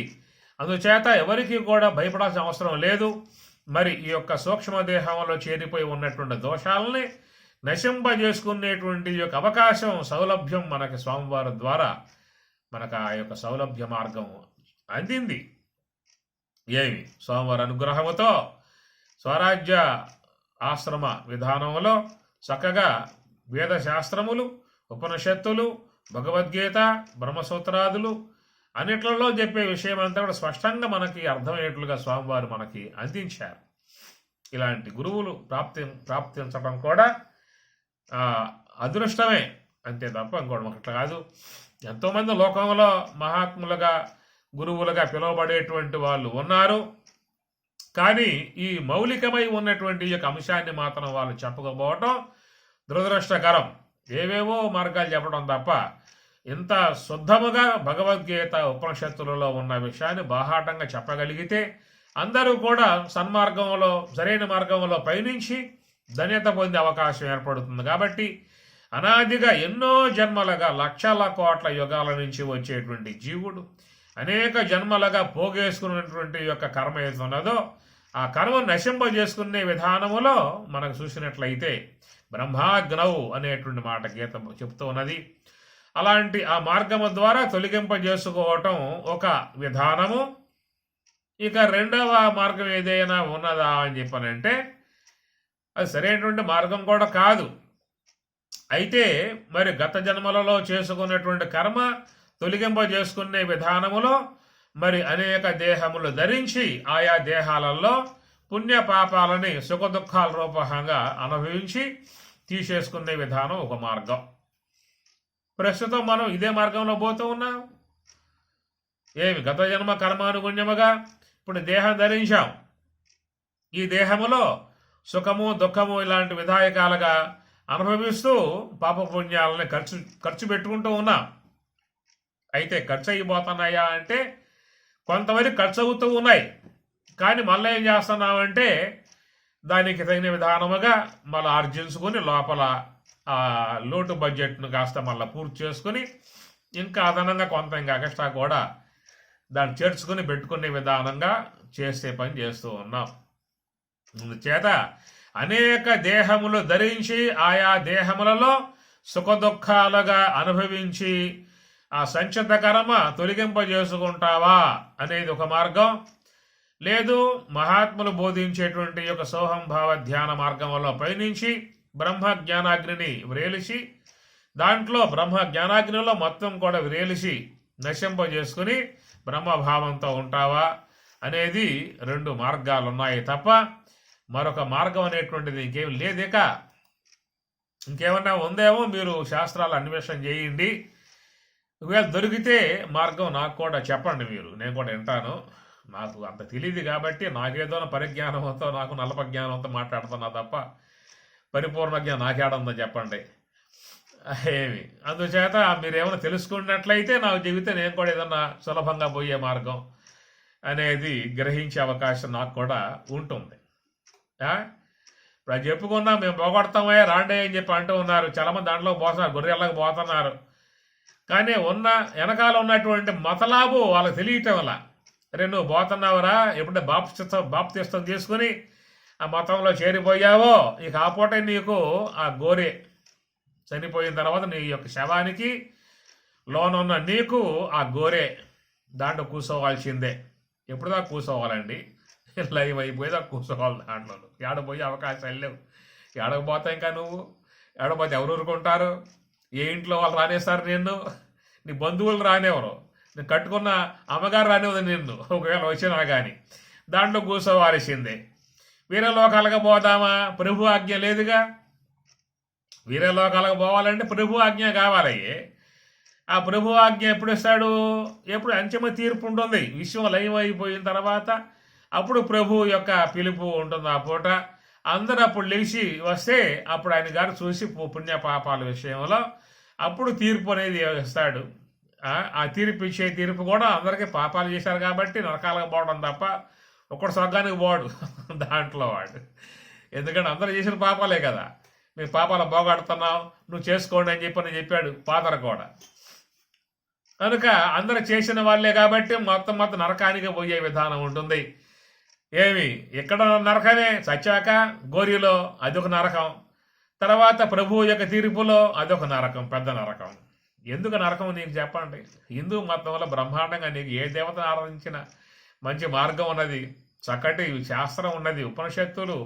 అందుచేత ఎవరికి కూడా భయపడాల్సిన అవసరం లేదు. ఈ యొక్క సూక్ష్మదేహంలో చేరిపోయి ఉన్నటువంటి దోషాలని నశింపజేసుకునేటువంటి యొక్క అవకాశం, సౌలభ్యం మనకి స్వామివారి ద్వారా మనకు ఆ యొక్క సౌలభ్య మార్గం అందింది. స్వామివారి అనుగ్రహముతో స్వరాజ్య ఆశ్రమ విధానంలో చక్కగా వేద శాస్త్రములు, ఉపనిషత్తులు, భగవద్గీత, బ్రహ్మసూత్రాదులు అన్నిట్లలో చెప్పే విషయం అంతా కూడా స్పష్టంగా మనకి అర్థమయ్యేట్లుగా స్వామివారు మనకి అందించారు. ఇలాంటి గురువులు ప్రాప్తించడం కూడా అదృష్టమే అంతే తప్ప ఇంకోటి ఒకటి కాదు. ఎంతోమంది లోకంలో మహాత్ములుగా, గురువులుగా పిలువబడేటువంటి వాళ్ళు ఉన్నారు. కానీ ఈ మౌలికమై ఉన్నటువంటి యొక్క అంశాన్ని మాత్రం వాళ్ళు చెప్పకపోవటం దురదృష్టకరం. ఏవేవో మార్గాలు చెప్పడం తప్ప ఇంత శుద్ధముగా భగవద్గీత ఉపనిషత్తులలో ఉన్న విషయాన్ని బాహాటంగా చెప్పగలిగితే అందరూ కూడా సన్మార్గంలో, సరైన మార్గంలో పయనించి ధన్యత పొందే అవకాశం ఏర్పడుతుంది. కాబట్టి అనాదిగా ఎన్నో జన్మలుగా, లక్షల కోట్ల యుగాల నుంచి వచ్చేటువంటి జీవుడు అనేక జన్మలుగా పోగేసుకున్నటువంటి యొక్క కర్మ ఏదున్నదో ఆ కర్మను నశింపజేసుకునే విధానములో మనకు చూసినట్లయితే బ్రహ్మాగ్నౌ అనేటువంటి మాట గీత చెప్తూ ఉన్నది. అలాంటి ఆ మార్గము ద్వారా తొలగింపజేసుకోవటం ఒక విధానము. ఇక రెండవ మార్గం ఏదైనా ఉన్నదా అని చెప్పనంటే అది సరైనటువంటి మార్గం కూడా కాదు. అయితే గత జన్మలలో చేసుకున్నటువంటి కర్మ తొలగింపజేసుకునే విధానములో అనేక దేహములు ధరించి ఆయా దేహాలలో పుణ్య పాపాలని సుఖ దుఃఖాల రూపంగా అనుభవించి తీసేసుకునే విధానం ఒక మార్గం. ప్రస్తుతం మనం ఇదే మార్గంలో పోతూ ఉన్నాం. గత జన్మ కర్మానుగుణ్యముగా ఇప్పుడు దేహం ధరించాం. ఈ దేహములో సుఖము, దుఃఖము ఇలాంటి విధాయకాలుగా అనుభవిస్తూ పాపపుణ్యాలని ఖర్చు పెట్టుకుంటూ ఉన్నాం. అయితే ఖర్చు అయిపోతున్నాయా అంటే కొంతవరకు ఖర్చు అవుతూ ఉన్నాయి. కానీ మళ్ళీ ఏం చేస్తున్నామంటే దానికి తగిన విధానముగా మళ్ళీ ఆర్జించుకొని లోపల ఆ లోటు బడ్జెట్ను కాస్త మళ్ళీ పూర్తి చేసుకుని ఇంకా అదనంగా కొంత ఇంకా ఎక్స్ట్రా కూడా దాన్ని చేర్చుకుని పెట్టుకునే విధానంగా చేసే పని చేస్తూ ఉన్నాం. అందుచేత అనేక దేహములు ధరించి ఆయా దేహములలో సుఖ దుఃఖాలుగా అనుభవించి ఆ సంచిత కర్మ తొలగింపజేసుకుంటావా అనేది ఒక మార్గం. లేదు మహాత్ములు బోధించేటువంటి యొక్క సోహంభావ ధ్యాన మార్గంలో పయనించి బ్రహ్మ జ్ఞానాగ్నిని వ్రేలిసి దాంట్లో బ్రహ్మ జ్ఞానాగ్నిలో మొత్తం కూడా వ్రేలిసి నశింపజేసుకుని బ్రహ్మభావంతో ఉంటావా అనేది రెండు మార్గాలు ఉన్నాయి తప్ప మరొక మార్గం అనేటువంటిది ఇంకేం లేదిక. ఇంకేమన్నా ఉందేమో మీరు శాస్త్రాలు అన్వేషణ చేయండి. ఒకవేళ దొరికితే మార్గం నాకు కూడా చెప్పండి, నేను కూడా వింటాను. నాకు అంత తెలియదు కాబట్టి నాకేదో పరిజ్ఞానంతో, నాకు నలప జ్ఞానంతో మాట్లాడుతున్నా తప్ప పరిపూర్ణ జ్ఞానం నాకేడుందో చెప్పండి. అందుచేత మీరు ఏమైనా తెలుసుకున్నట్లయితే నాకు చెబితే నేను కూడా ఏదన్నా సులభంగా పోయే మార్గం అనేది గ్రహించే అవకాశం నాకు కూడా ఉంటుంది. ఆ? ఇప్పుడు అది చెప్పుకున్నా మేము పోగొడతామయ్యా రాండే అని చెప్పి అంటూ ఉన్నారు. చాలామంది దాంట్లో పోతున్నారు, గొర్రెల్లాగా పోతున్నారు. కానీ వెనకాల ఉన్నటువంటి మతలాభు వాళ్ళకి తెలియటం వల్ల, అరే నువ్వు పోతున్నావురా, ఎప్పుడే బాప్తిస్తం తీసుకుని ఆ మతంలో చేరిపోయావో ఇక ఆ పూట నీకు ఆ గోరే చనిపోయిన తర్వాత నీ యొక్క శవానికి లోనున్న నీకు ఆ గోరే దాంట్లో కూర్చోవాల్సిందే. ఎప్పుడుదా కూర్చోవాలండి? లైవ్ అయిపోయేదా కూర్చోవాలి దాంట్లో. ఏడపోయే అవకాశాలు లేవు. ఏడకపోతే ఇంకా నువ్వు ఏడపోతే ఎవరు ఊరుకుంటారు? ఏ ఇంట్లో వాళ్ళు రానేస్తారు నిన్ను? నీ బంధువులు రానివ్వరు, నేను కట్టుకున్న అమ్మగారు రానివ్వదు నిన్ను, ఒకవేళ వచ్చినా కానీ. దాంట్లో కూర్చోవాల్సిందే. వేరే లోకాలకు పోదామా? ప్రభు ఆజ్ఞ లేదుగా. వేరే లోకాలకు పోవాలంటే ప్రభు ఆజ్ఞ కావాలయ్యే. ఆ ప్రభు ఆజ్ఞ ఎప్పుడు ఇస్తాడు? ఎప్పుడు అంతిమ తీర్పు ఉంటుంది, విశ్వం లయం అయిపోయిన తర్వాత అప్పుడు ప్రభు యొక్క పిలుపు ఉంటుంది. ఆ పూట అందరూ అప్పుడు లేచి వస్తే అప్పుడు ఆయన గారు చూసి పుణ్య పాపాల విషయంలో అప్పుడు తీర్పు అనేది ఇస్తాడు. ఆ తీర్పు ఇచ్చే తీర్పు కూడా అందరికీ పాపాలు చేశారు కాబట్టి నరకాలకు పోవడం తప్ప ఒక్కడు స్వర్గానికి పోడు దాంట్లో వాడు. ఎందుకంటే అందరూ చేసిన పాపాలే కదా. మీ పాపాలు పోగొడుతున్నావు, నువ్వు చేసుకోండి అని చెప్పాడు పాతర కూడా. కనుక అందరూ చేసిన వాళ్ళే కాబట్టి మొత్తం నరకానికి పోయే విధానం ఉంటుంది. ఏమి ఇక్కడ నరకమే, చచ్చాక గోరిలో అదొక నరకం, తర్వాత ప్రభువు యొక్క తీర్పులో అదొక నరకం, పెద్ద నరకం. ఎందుకు నరకం నీకు చెప్పండి? హిందూ మతం వల్ల బ్రహ్మాండంగా నీకు ఏ దేవతను ఆరాధించిన మంచి మార్గం ఉన్నది, చక్కటి శాస్త్రం ఉన్నది, ఉపనిషత్తులు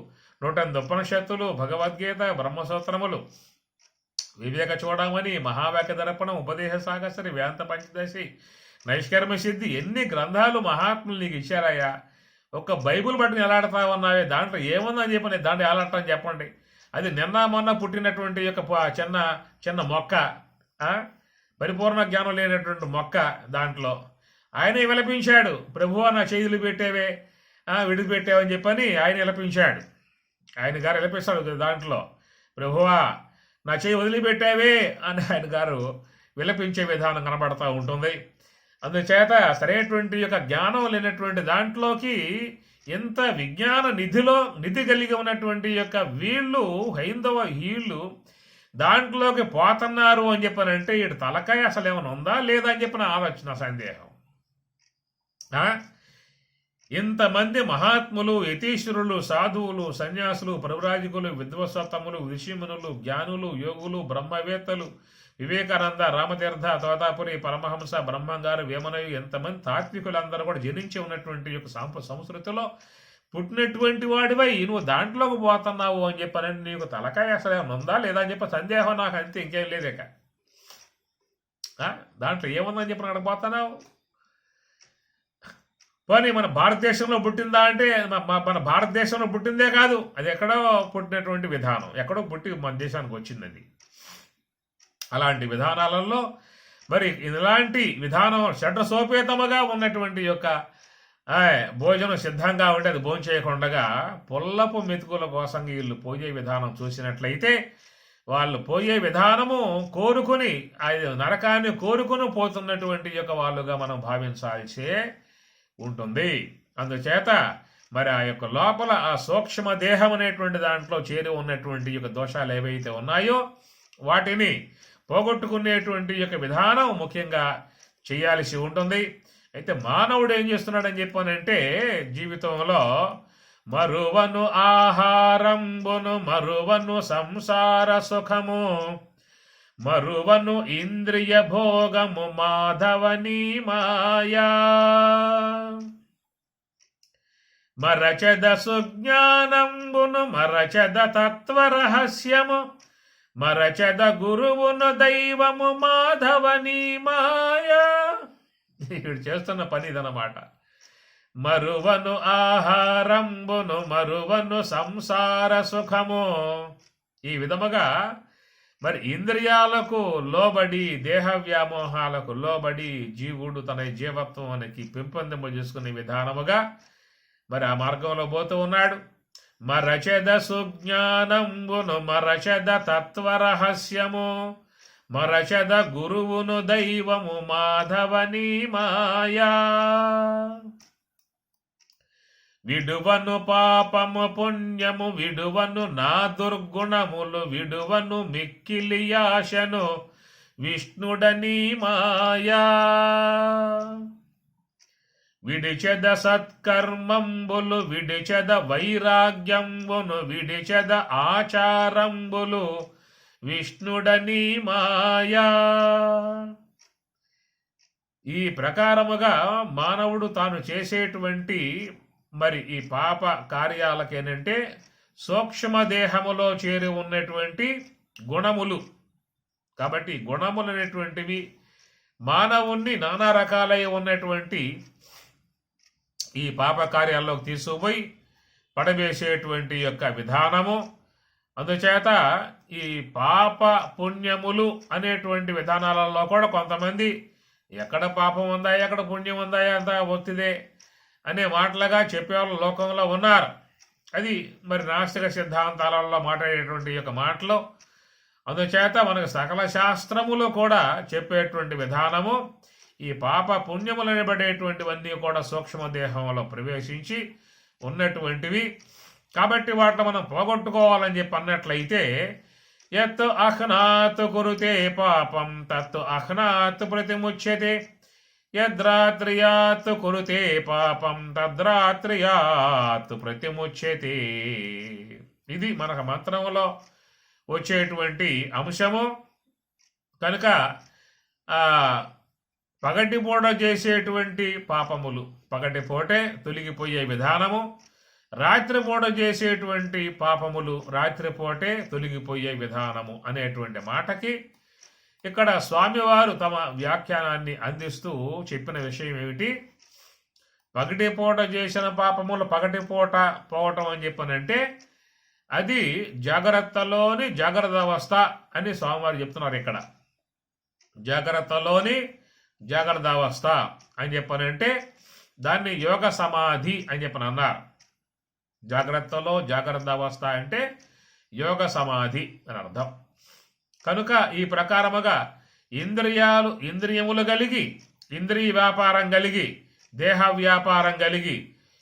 108 ఉపనిషత్తులు, భగవద్గీత, బ్రహ్మసూత్రములు, వివేక చూడమని, మహావాక్య దర్పణం, ఉపదేశ సాగసరి, వేంత పంచదశి, నైష్కర్మ సిద్ధి, ఎన్ని గ్రంథాలు మహాత్ములు నీకు ఇచ్చారయ్యా. ఒక్క బైబుల్ బట్టి ఎలాడతా ఉన్నావే, దాంట్లో ఏముందని చెప్పి నేను దాంట్లో ఎలాడటం చెప్పండి. అది నిన్న మొన్న పుట్టినటువంటి యొక్క చిన్న మొక్క, పరిపూర్ణ జ్ఞానం లేనటువంటి మొక్క. దాంట్లో ఆయన విలపించాడు, ప్రభువా నా చేతులు పెట్టేవే, విడిచిపెట్టావని చెప్పని ఆయన విలపించాడు. ఆయన గారు విలపిస్తాడు దాంట్లో, ప్రభువా నా చేయి వదిలిపెట్టావే అని ఆయన గారు విలపించే విధానం కనబడతా ఉంటుంది. అందుచేత సరైనటువంటి యొక్క జ్ఞానం లేనటువంటి దాంట్లోకి ఎంత విజ్ఞాన నిధి కలిగి ఉన్నటువంటి యొక్క వీళ్ళు వీళ్ళు దాంట్లోకి పోతున్నారు అని చెప్పనంటే ఇటు తలకాయ అసలు ఏమైనా ఉందా లేదా అని చెప్పిన ఆలోచన, సందేహం. ఇంతమంది మహాత్ములు, యతీశ్వరులు, సాధువులు, సన్యాసులు, ప్రభురాజికులు, విద్వసత్తములు, ఋషిమునులు, జ్ఞానులు, యోగులు, బ్రహ్మవేత్తలు, వివేకానంద, రామతీర్థ, తోతాపురి, పరమహంస, బ్రహ్మంగారు, వేమనయు, ఎంతమంది తాత్వికులందరూ కూడా జనించి ఉన్నటువంటి యొక్క సంస్కృతిలో పుట్టినటువంటి వాడివై నువ్వు దాంట్లోకి పోతున్నావు అని చెప్పానంటే నీకు తలకాయ అసలు ఉందా లేదా అని చెప్పి సందేహం నాకు అంతే, ఇంకేం లేదేక. దాంట్లో ఏముందని చెప్పి అక్కడ పోతున్నావు? పోనీ మన భారతదేశంలో పుట్టిందా అంటే మన భారతదేశంలో పుట్టిందే కాదు, అది ఎక్కడో పుట్టినటువంటి విధానం, ఎక్కడో పుట్టి మన దేశానికి వచ్చింది అది. అలాంటి విధానాలలో మరి ఇలాంటి విధానం షడ్రసోపేతముగా ఉన్నటువంటి యొక్క భోజనం సిద్ధంగా ఉంటే అది భోజనం చేయకుండా పుల్లపు మెతుకుల కోసం వీళ్ళు పోయే విధానం చూసినట్లయితే వాళ్ళు పోయే విధానము కోరుకుని నరకాన్ని కోరుకుని పోతున్నటువంటి యొక్క వాళ్ళుగా మనం భావించాల్సే ఉంటుంది. అందుచేత మరి ఆ యొక్క లోపల ఆ సూక్ష్మ దేహం అనేటువంటి దాంట్లో చేరి ఉన్నటువంటి యొక్క దోషాలు ఏవైతే ఉన్నాయో వాటిని పోగొట్టుకునేటువంటి యొక్క విధానం ముఖ్యంగా చేయాల్సి ఉంటుంది. అయితే మానవుడు ఏం చేస్తున్నాడని చెప్పానంటే జీవితంలో మరువను ఆహారంబును, మరువను సంసార సుఖము, మరువను ఇంద్రియ భోగము, మాధవని మాయా, మరచద సుజ్ఞానంబును, మరచద తత్వరహస్యము, మరచద గురువును దైవము, మాధవని మాయా. ఇక్కడ చేస్తున్న పని ఇదన్నమాట. మరువను ఆహారంబును, మరువను సంసార సుఖము. ఈ విధముగా మరి ఇంద్రియాలకు లోబడి, దేహ వ్యామోహాలకు లోబడి జీవుడు తన జీవత్వానికి పెంపొందింప చేసుకునే విధానముగా మరి ఆ మార్గంలో పోతూ ఉన్నాడు. మరచద సుజ్ఞానంబును, మరచద తత్వరహస్యము, మరచద గురువును దైవము, మాధవని మాయా. విడువను పాపము పుణ్యము విడువను నా దుర్గుణములు విడువను మిక్కిలి ఆశను విష్ణుడని మాయా విడిచెద సత్కర్మంబులు విడిచెద వైరాగ్యంబును విడిచెద ఆచారంబులు విష్ణుడని మాయా. ఈ ప్రకారముగా మానవుడు తాను చేసేటువంటి మరి ఈ పాప కార్యాలకేనంటే సూక్ష్మదేహములో చేరి ఉన్నటువంటి గుణములు. కాబట్టి గుణములు అనేటువంటివి మానవుణ్ణి నానా రకాలై ఉన్నటువంటి ఈ పాప కార్యాల్లోకి తీసుకుపోయి పడవేసేటువంటి యొక్క విధానము. అందుచేత ఈ పాప పుణ్యములు అనేటువంటి విధానాలలో కూడా కొంతమంది ఎక్కడ పాపం ఉందా ఎక్కడ పుణ్యం ఉందా అంతా ఒత్తిదే అనే మాటలుగా చెప్పేవాళ్ళు లోకంలో ఉన్నారు. అది మరి నాస్తిక సిద్ధాంతాలలో మాట్లాడేటువంటి యొక్క మాటలు. అందుచేత మనకు సకల శాస్త్రములు కూడా చెప్పేటువంటి విధానము ఈ పాప పుణ్యములు అనబడేటువంటివన్నీ కూడా సూక్ష్మదేహంలో ప్రవేశించి ఉన్నటువంటివి. కాబట్టి వాటిని మనం పోగొట్టుకోవాలని చెప్పి అన్నట్లయితే యత్ అహ్నాత్ కురుతే పాపం తత్ అహ్నాత్ ప్రతిముచ్యతే యద్రాత్రియాత్ కురుతే పాపం తద్రాత్రియాత్ ప్రతిముచ్యతే. ఇది మనకు మంత్రంలో వచ్చేటువంటి అంశము. కనుక పగటిపూట చేసేటువంటి పాపములు పగటిపూటే తొలగిపోయే విధానము, రాత్రిపూట చేసేటువంటి పాపములు రాత్రిపూటే తొలగిపోయే విధానము అనేటువంటి మాటకి ఇక్కడ స్వామివారు తమ వ్యాఖ్యానాన్ని అందిస్తూ చెప్పిన విషయం ఏమిటి? పగటిపూట చేసిన పాపములు పగటిపూట పోవటం అని చెప్పనంటే అది జాగ్రత్తలోని జాగ్రత్త అవస్థ అని స్వామివారు చెప్తున్నారు. ఇక్కడ జాగ్రత్తలోని జాగ్రత్త అవస్థ అని చెప్పనంటే దాన్ని యోగ సమాధి అని చెప్పని అన్నారు. జాగ్రత్తలో జాగ్రత్త అవస్థ అంటే యోగ సమాధి అని అర్థం. కనుక ఈ ప్రకారముగా ఇంద్రియములు కలిగి ఇంద్రియ వ్యాపారం కలిగి దేహ వ్యాపారం కలిగి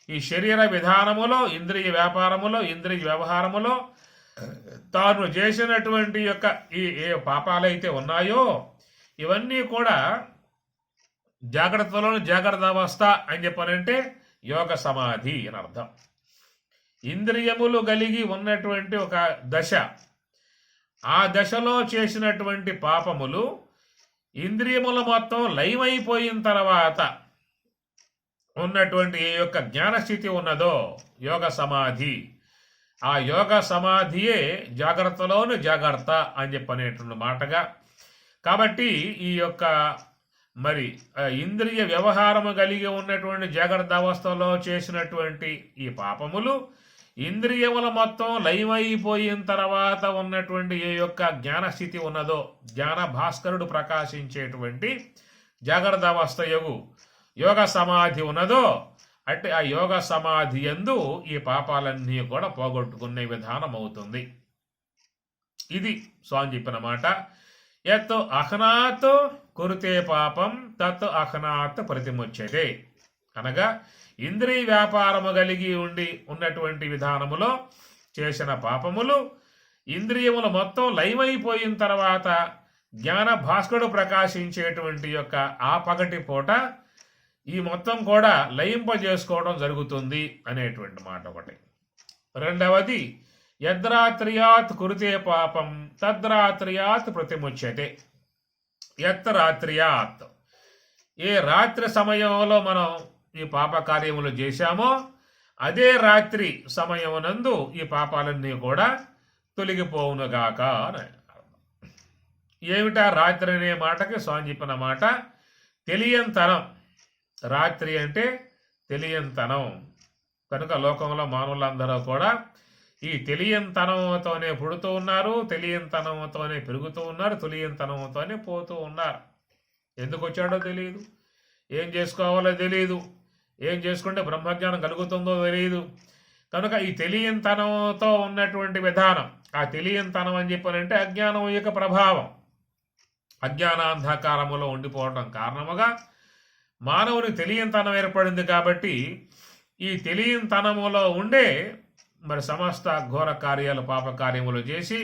ఈ శరీర విధానములో ఇంద్రియ వ్యాపారములో ఇంద్రియ వ్యవహారములో తాను చేసినటువంటి యొక్క ఈ ఏ పాపాలైతే ఉన్నాయో ఇవన్నీ కూడా జాగ్రత్తలోని జాగ్రత్త అవస్థ అని చెప్పనంటే యోగ సమాధి అని అర్థం. ఇంద్రియములు కలిగి ఉన్నటువంటి ఒక దశ, ఆ దశలో చేసినటువంటి పాపములు ఇంద్రియములు మొత్తం లయమైపోయిన తర్వాత ఉన్నటువంటి ఏ యొక్క జ్ఞానస్థితి ఉన్నదో యోగ సమాధి, ఆ యోగ సమాధియే జాగ్రత్తలోని జాగ్రత్త అని చెప్పనేటువంటి మాటగా. కాబట్టి ఈ యొక్క మరి ఇంద్రియ వ్యవహారము కలిగి ఉన్నటువంటి జాగ్రత్త అవస్థలో చేసినటువంటి ఈ పాపములు ఇంద్రియముల మొత్తం లయమైపోయిన తర్వాత ఉన్నటువంటి ఏ యొక్క జ్ఞానస్థితి ఉన్నదో జ్ఞాన భాస్కరుడు ప్రకాశించేటువంటి జాగ్రత్త అవస్థ యోగ సమాధి ఉన్నదో అంటే ఆ యోగ సమాధి యందు ఈ పాపాలన్నీ కూడా పోగొట్టుకునే విధానం అవుతుంది. ఇది స్వామి చెప్పిన మాట. యత్ అహ్నాత్ కురుతే పాపం తత్ అహ్నాత్ ప్రతిముచ్యతే. అనగా ఇంద్రియ వ్యాపారము కలిగి ఉన్నటువంటి విధానములో చేసిన పాపములు ఇంద్రియములు మొత్తం లయమైపోయిన తర్వాత జ్ఞాన భాస్కరుడు ప్రకాశించేటువంటి యొక్క ఆ పగటి పూట ఈ మొత్తం కూడా లయింపజేసుకోవడం జరుగుతుంది అనేటువంటి మాట ఒకటి. రెండవది యద్రాత్రియాత్ కురుతే పాపం తద్రాత్రియాత్ ప్రతిముచ్యతే. యత్ రాత్రియాత్, ఏ రాత్రి సమయంలో మనం ఈ పాప కార్యములు చేశామో అదే రాత్రి సమయమునందు ఈ పాపాలన్నీ కూడా తొలగిపోవునుగాక అని. ఏమిటా రాత్రి అనే మాటకి స్వామి చెప్పిన మాట తెలియంతనం. రాత్రి అంటే తెలియంతనం. కనుక లోకంలో మానవులందరూ కూడా ఈ తెలియంతనంతోనే పుడుతూ ఉన్నారు, తెలియంతనంతోనే పెరుగుతూ ఉన్నారు, తెలియంతనంతోనే పోతూ ఉన్నారు. ఎందుకు వచ్చాడో తెలియదు, ఏం చేసుకోవాలో తెలియదు, ఏం చేసుకుంటే బ్రహ్మజ్ఞానం కలుగుతుందో తెలియదు. కనుక ఈ తెలియంతనంతో ఉన్నటువంటి విధానం, ఆ తెలియంతనం అని చెప్పానంటే అజ్ఞానం యొక్క ప్రభావం, అజ్ఞానాంధకారములో ఉండిపోవడం కారణముగా మానవుని తెలియంతనం ఏర్పడింది. కాబట్టి ఈ తెలియనితనములో ఉండే మరి సమస్త ఘోర కార్యాలు పాప కార్యములు చేసి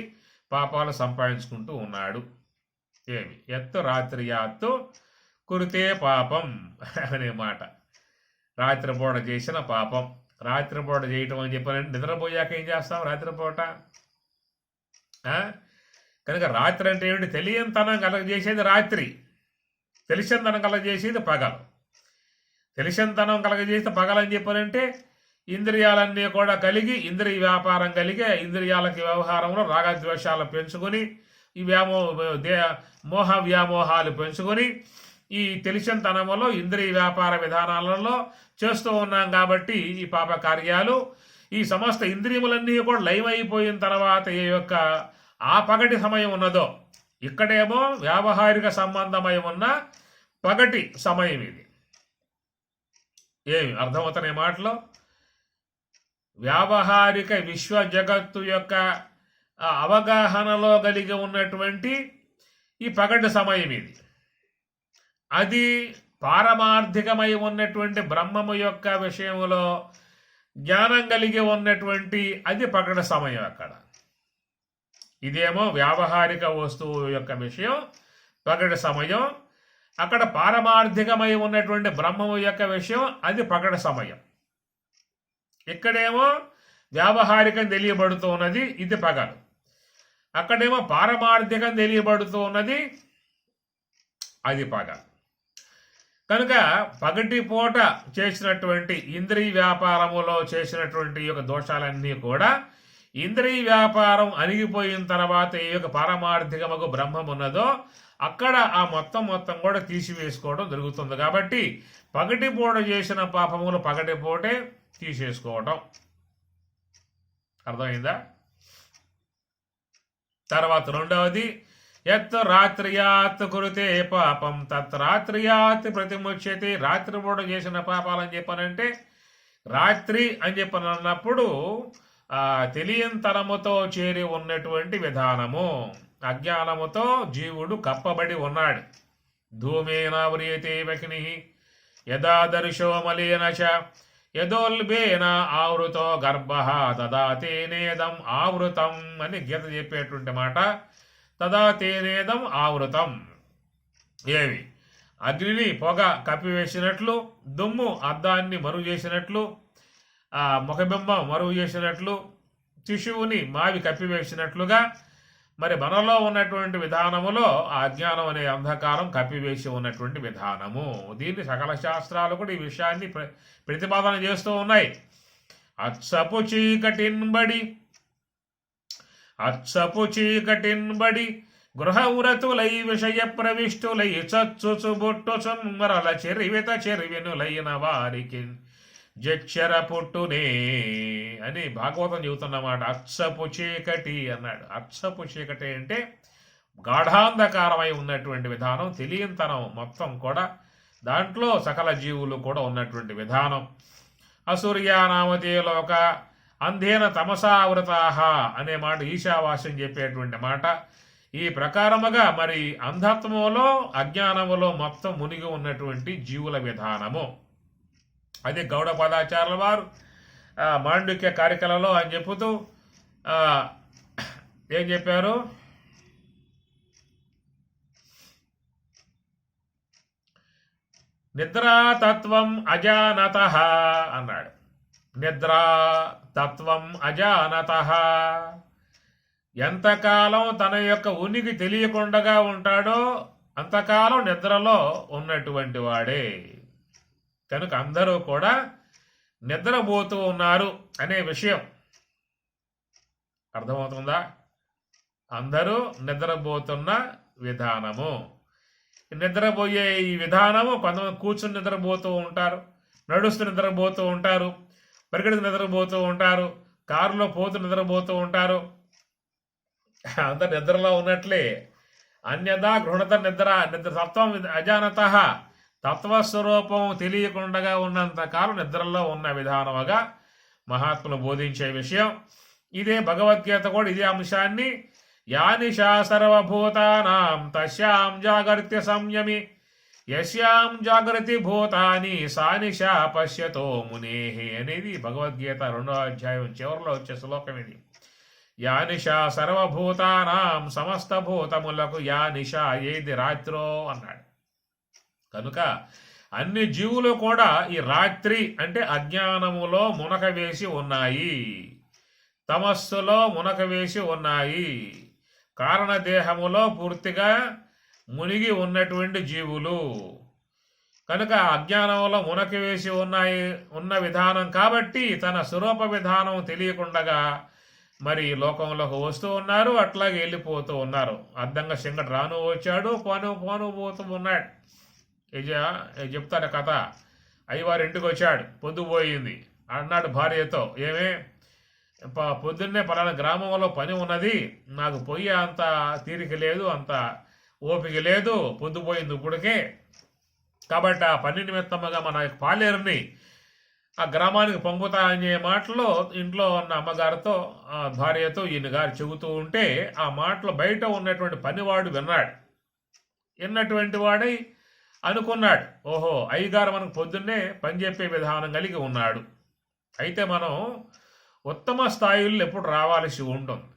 పాపాలు సంపాదించుకుంటూ ఉన్నాడు. ఏమి ఎత్తు రాత్రియాత్తు కురితే పాపం అనే మాట. రాత్రిపూట చేసిన పాపం. రాత్రిపూట చేయటం అని చెప్పానంటే నిద్రపోయాక ఏం చేస్తాం రాత్రిపూట? కనుక రాత్రి అంటే ఏమిటి? తెలియనితనం కలగజేసేది రాత్రి, తెలిసినతనం కలగజేసేది పగలు. తెలిసినతనం కలగజేస్తే పగలని చెప్పానంటే ఇంద్రియాలన్నీ కూడా కలిగి ఇంద్రియ వ్యాపారం కలిగే ఇంద్రియాలకి వ్యవహారంలో రాగద్వేషాలు పెంచుకొని ఈ మోహ వ్యామోహాలు పెంచుకొని ఈ తెలిసినతనంలో ఇంద్రియ వ్యాపార విధానాలలో చేస్తూ ఉన్నాం. కాబట్టి ఈ పాప కార్యాలు ఈ సమస్త ఇంద్రియములన్నీ కూడా లయమైపోయిన తర్వాత ఏ యొక్క ఆ పగటి సమయం ఉన్నదో, ఇక్కడేమో వ్యావహారిక సంబంధమై ఉన్న పగటి సమయం ఇది. ఏమి అర్థమవుతున్న మాటలో? వ్యావహారిక విశ్వ జగత్తు యొక్క అవగాహనలో కలిగి ఉన్నటువంటి ఈ పగటి సమయం ఇది. అది పారమార్థికమై ఉన్నటువంటి బ్రహ్మము యొక్క విషయంలో జ్ఞానం కలిగి ఉన్నటువంటి అది పగటి సమయం. అక్కడ ఇదేమో వ్యావహారిక వస్తువు యొక్క విషయం పగటి సమయం, అక్కడ పారమార్థికమై ఉన్నటువంటి బ్రహ్మము యొక్క విషయం అది పగటి సమయం. ఇక్కడేమో వ్యావహారికం తెలియబడుతూ ఉన్నది, ఇది పగలు. అక్కడేమో పారమార్థికం తెలియబడుతూ ఉన్నది, అది పగలు. కనుక పగటి పూట చేసినటువంటి ఇంద్రియ వ్యాపారములో చేసినటువంటి యొక్క దోషాలన్నీ కూడా ఇంద్రియ వ్యాపారం అణిగిపోయిన తర్వాత ఏ యొక్క పారమార్థికముకు బ్రహ్మం ఉన్నదో అక్కడ ఆ మొత్తం కూడా తీసివేసుకోవడం జరుగుతుంది. కాబట్టి పగటి పూట చేసిన పాపములు పగటి పూటే తీసేసుకోవడం. అర్థమైందా? తర్వాత రెండవది ఎత్ రాత్రియాత్ కురితే పాపం తత్ రాత్రియాత్ ప్రతిముచ్యతే. రాత్రిపూట చేసిన పాపాలని చెప్పానంటే రాత్రి అని చెప్పనన్నప్పుడు తెలియనితనముతో చేరి ఉన్నటువంటి విధానము, అజ్ఞానముతో జీవుడు కప్పబడి ఉన్నాడు. ధూమేనావ్రియతే వకిని యదాదర్శో మలేన చ యదోల్బేన ఆవృతో గర్భ తదా తేనేదం ఆవృతం అని గీత చెప్పేటువంటి మాట. తదా తేనేదం ఆవృతం. ఏవి? అగ్నిని పొగ కప్పివేసినట్లు, దుమ్ము అద్దాన్ని మరుగు చేసినట్లు, ముఖబింబం మరుగు చేసినట్లు, శిశువుని మావి కప్పివేసినట్లుగా మరి మనలో ఉన్నటువంటి విధానములో ఆ అజ్ఞానం అనే అంధకారం కప్పివేసి ఉన్నటువంటి విధానము. దీన్ని సకల శాస్త్రాలు కూడా ఈ విషయాన్ని ప్రతిపాదన చేస్తూ ఉన్నాయి. అచ్చపు చీకటిన్బడి గృహవ్రతులై విషయ ప్రవిష్టులై చచ్చుచు బొట్టుచున్ మరల చెరివినులైన వారికి జచ్చర పుట్టునే అని భాగవతం చెబుతున్నమాట. అచ్చపు చీకటి అన్నాడు. అచ్చపు చీకటి అంటే గాఢాంధకారమై ఉన్నటువంటి విధానం, తెలియనితనం మొత్తం కూడా దాంట్లో సకల జీవులు కూడా ఉన్నటువంటి విధానం. అసూర్యానామతే లోక అంధేన తమసావృతాహ అనే మాట ఈశావాస్యం చెప్పేటువంటి మాట. ఈ ప్రకారముగా మరి అంధత్వములో అజ్ఞానములో మొత్తం మునిగి ఉన్నటువంటి జీవుల విధానము. అది గౌడపాదాచార్యుల వారు మాండుక్య కార్యక్రమంలో అని చెప్పుతూ ఏం చెప్పారు? నిద్రాతత్వం అజానతః అన్నాడు. నిద్రాతత్వం అజానతః. ఎంతకాలం తన యొక్క ఉనికి తెలియకుండా ఉంటాడో అంతకాలం నిద్రలో ఉన్నటువంటి వాడే. కనుక అందరూ కూడా నిద్రపోతూ ఉన్నారు అనే విషయం అర్థమవుతుందా? అందరూ నిద్రపోతున్న విధానము. నిద్రపోయే ఈ విధానము కొంతమంది కూర్చుని నిద్రపోతూ ఉంటారు, నడుస్తూ నిద్రపోతూ ఉంటారు, పరిగెడుతూ నిద్రపోతూ ఉంటారు, కారులో పోతూ నిద్రపోతూ ఉంటారు. అందరు నిద్రలో ఉన్నట్లే. అన్యదా గృహత నిద్ర తత్వం అజానత. తత్వస్వరూపం తెలియకుండా ఉన్నంత కాలం నిద్రలో ఉన్న విధానముగా మహాత్ములు బోధించే విషయం ఇదే. భగవద్గీత కూడా ఇదే అంశాన్ని యానిషా సర్వభూతానాం తస్యాం జాగర్త్య సంయమి యస్యాం జాగృతి భూతాని సానిషా పశ్యతో మునే అనేది భగవద్గీత 2వ అధ్యాయం చివరిలో వచ్చే శ్లోకం ఇది. యా నిశా సర్వభూతానాం సమస్త భూతములకు యా నిశా ఏది రాత్రో అన్నాడు. కనుక అన్ని జీవులు కూడా ఈ రాత్రి అంటే అజ్ఞానములో మునక వేసి ఉన్నాయి, తమస్సులో మునక వేసి ఉన్నాయి, కారణదేహములో పూర్తిగా మునిగి ఉన్నటువంటి జీవులు. కనుక అజ్ఞానంలో మునకి వేసి ఉన్న విధానం కాబట్టి తన స్వరూప విధానం తెలియకుండగా మరి లోకంలోకి వస్తూ ఉన్నారు, అట్లాగే వెళ్ళిపోతూ ఉన్నారు. అద్దంగా సింగడు రాను వచ్చాడు, పోను పోతూ ఉన్నాడు. చెప్తాడు కథ. అయ్యవారి ఇంటికి వచ్చాడు, పొద్దుపోయింది. అన్నాడు భార్యతో, ఏమే పొద్దున్నే పలానా గ్రామంలో పని ఉన్నది, నాకు పొయ్యి అంత తీరిక లేదు, అంత ఓపిక లేదు, పొద్దుపోయింది ఇప్పటికే. కాబట్టి ఆ పని నిమిత్తముగా మన పాలేరుని ఆ గ్రామానికి పంపుతా అనే మాటలో ఇంట్లో ఉన్న అమ్మగారితో భార్యతో ఈయన గారు చెబుతూ ఉంటే ఆ మాటలు బయట ఉన్నటువంటి పనివాడు విన్నాడు. విన్నటువంటి వాడై అనుకున్నాడు, ఓహో అయ్యగారు మనకు పొద్దున్నే పని చెప్పే విధానం కలిగి ఉన్నాడు, అయితే మనం ఉత్తమ స్థాయిలో ఎప్పుడు రావాల్సి ఉంటుంది.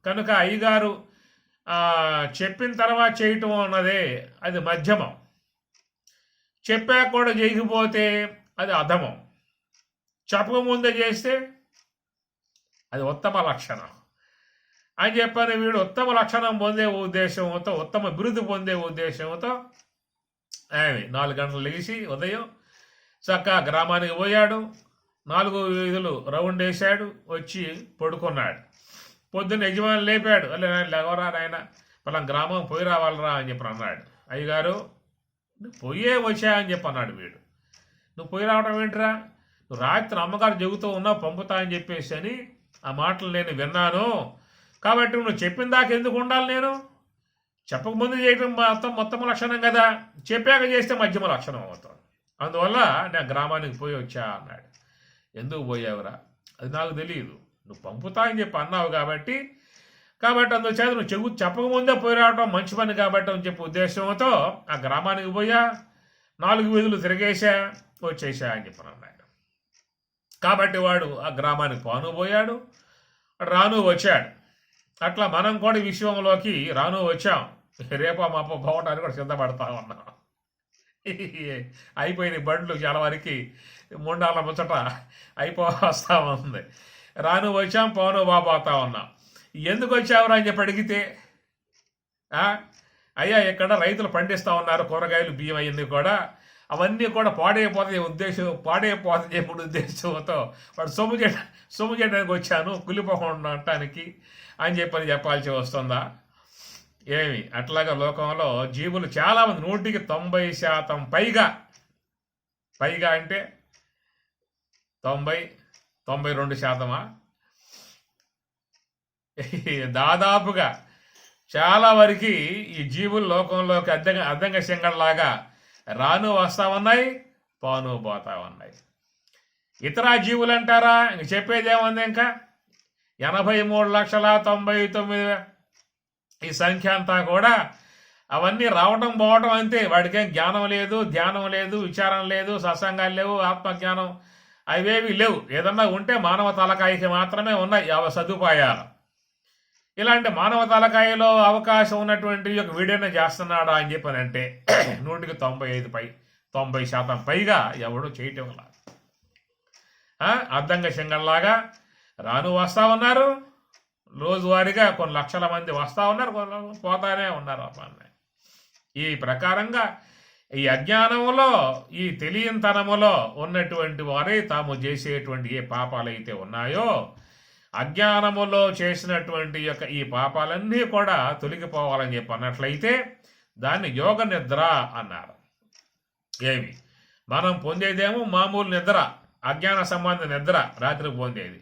కనుక అయ్యగారు చెప్పిన తర్వాత చేయటం అన్నదే అది మధ్యమం, చెప్పాక కూడా చేయకపోతే అది అధమం, చెప్పకముందే చేస్తే అది ఉత్తమ లక్షణం అని చెప్పని వీడు ఉత్తమ లక్షణం పొందే ఉద్దేశంతో, ఉత్తమ బిరుదు పొందే ఉద్దేశంతో 4 గంటలు లేచి ఉదయం చక్కగా గ్రామానికి పోయాడు. 4 వీధులు రౌండ్ వేశాడు, వచ్చి పడుకున్నాడు. పొద్దున్న యజమాని లేపాడు, లేవరా నాయన పలానా గ్రామం పోయి రావాలరా అని చెప్పి అన్నాడు. అయ్యగారు పొయ్యే వచ్చా అని చెప్పి అన్నాడు వీడు. నువ్వు పోయి రావడం ఏంటిరా, నువ్వు రాత్రి అమ్మగారు చెబుతూ ఉన్నావు పంపుతా అని చెప్పేసి అని ఆ మాటలు నేను విన్నాను, కాబట్టి నువ్వు చెప్పిన దాకా ఎందుకు ఉండాలి, నేను చెప్పకముందు చేయడం మొత్తం లక్షణం కదా, చెప్పాక చేస్తే మధ్యమ లక్షణం అవుతుంది, అందువల్ల నేను గ్రామానికి పోయి వచ్చా అన్నాడు. ఎందుకు పోయావురా, అది నాకు తెలియదు, నువ్వు పంపుతా అని చెప్పి అన్నావు కాబట్టి అందుచేత నువ్వు చెప్పకముందే పోయి రావడం మంచి పని కాబట్టి అని చెప్పి ఉద్దేశంతో ఆ గ్రామానికి పోయా, 4 వీధులు తిరిగేసా, వచ్చేసా అని చెప్పి అన్నాడు. కాబట్టి వాడు ఆ గ్రామానికి పోను పోయాడు, రాను వచ్చాడు. అట్లా మనం కూడా ఈ విషయంలోకి రాను వచ్చాం, రేపో మాపో పోవటానికి కూడా సిద్ధపడతా ఉన్నాం. అయిపోయిన బండ్లు చాలా వరకు ముండాల ముచ్చట అయిపోస్తా ఉంది. రాను వచ్చాం, పోను బాబోతా ఉన్నాం. ఎందుకు వచ్చావురా అని చెప్పి అడిగితే, అయ్యా ఇక్కడ రైతులు పండిస్తూ ఉన్నారు కూరగాయలు, బియ్యం అయ్యింది కూడా, అవన్నీ కూడా పాడైపోతాయి చెప్పిన ఉద్దేశంతో వాడు సొమ్ము చేయడానికి వచ్చాను, కులిపోకుండా ఉండటానికి అని చెప్పాల్సి వస్తుందా ఏమి? అట్లాగా లోకంలో జీవులు చాలామంది 100% పైగా అంటే 92%, దాదాపుగా చాలా వరకు ఈ జీవులు లోకంలోకి అద్దంగా సింగల్లాగా రాను వస్తా ఉన్నాయి, పోను పోతా ఉన్నాయి. ఇతర జీవులు అంటారా, ఇంక చెప్పేదేముంది, ఇంకా 83,99,000 ఈ సంఖ్య అంతా కూడా అవన్నీ రావడం పోవడం అంతే. వాడికేం జ్ఞానం లేదు, ధ్యానం లేదు, విచారం లేదు, సత్సంగాలు లేవు, ఆత్మజ్ఞానం అవేవి లేవు. ఏదన్నా ఉంటే మానవ తలకాయకి మాత్రమే ఉన్నాయి సదుపాయాలు. ఇలాంటి మానవ తలకాయలో అవకాశం ఉన్నటువంటి ఒక వీడియోనే చేస్తున్నాడా అని చెప్పానంటే 90% పైగా ఎవడో చేయటం లేదు. అద్దంగా సింగల్లాగా రాను వస్తా ఉన్నారు, రోజువారీగా కొన్ని లక్షల మంది వస్తూ ఉన్నారు, పోతానే ఉన్నారు. ఈ ప్రకారంగా ఈ అజ్ఞానములో, ఈ తెలియనితనములో ఉన్నటువంటి వారే తాము చేసేటువంటి ఏ పాపాలైతే ఉన్నాయో, అజ్ఞానములో చేసినటువంటి యొక్క ఈ పాపాలన్నీ కూడా తొలగిపోవాలని చెప్పి అన్నట్లయితే దాన్ని యోగ నిద్ర అన్నారు. ఏమి మనం పొందేదేమో మామూలు నిద్ర, అజ్ఞాన సంబంధ నిద్ర, రాత్రి పొందేది.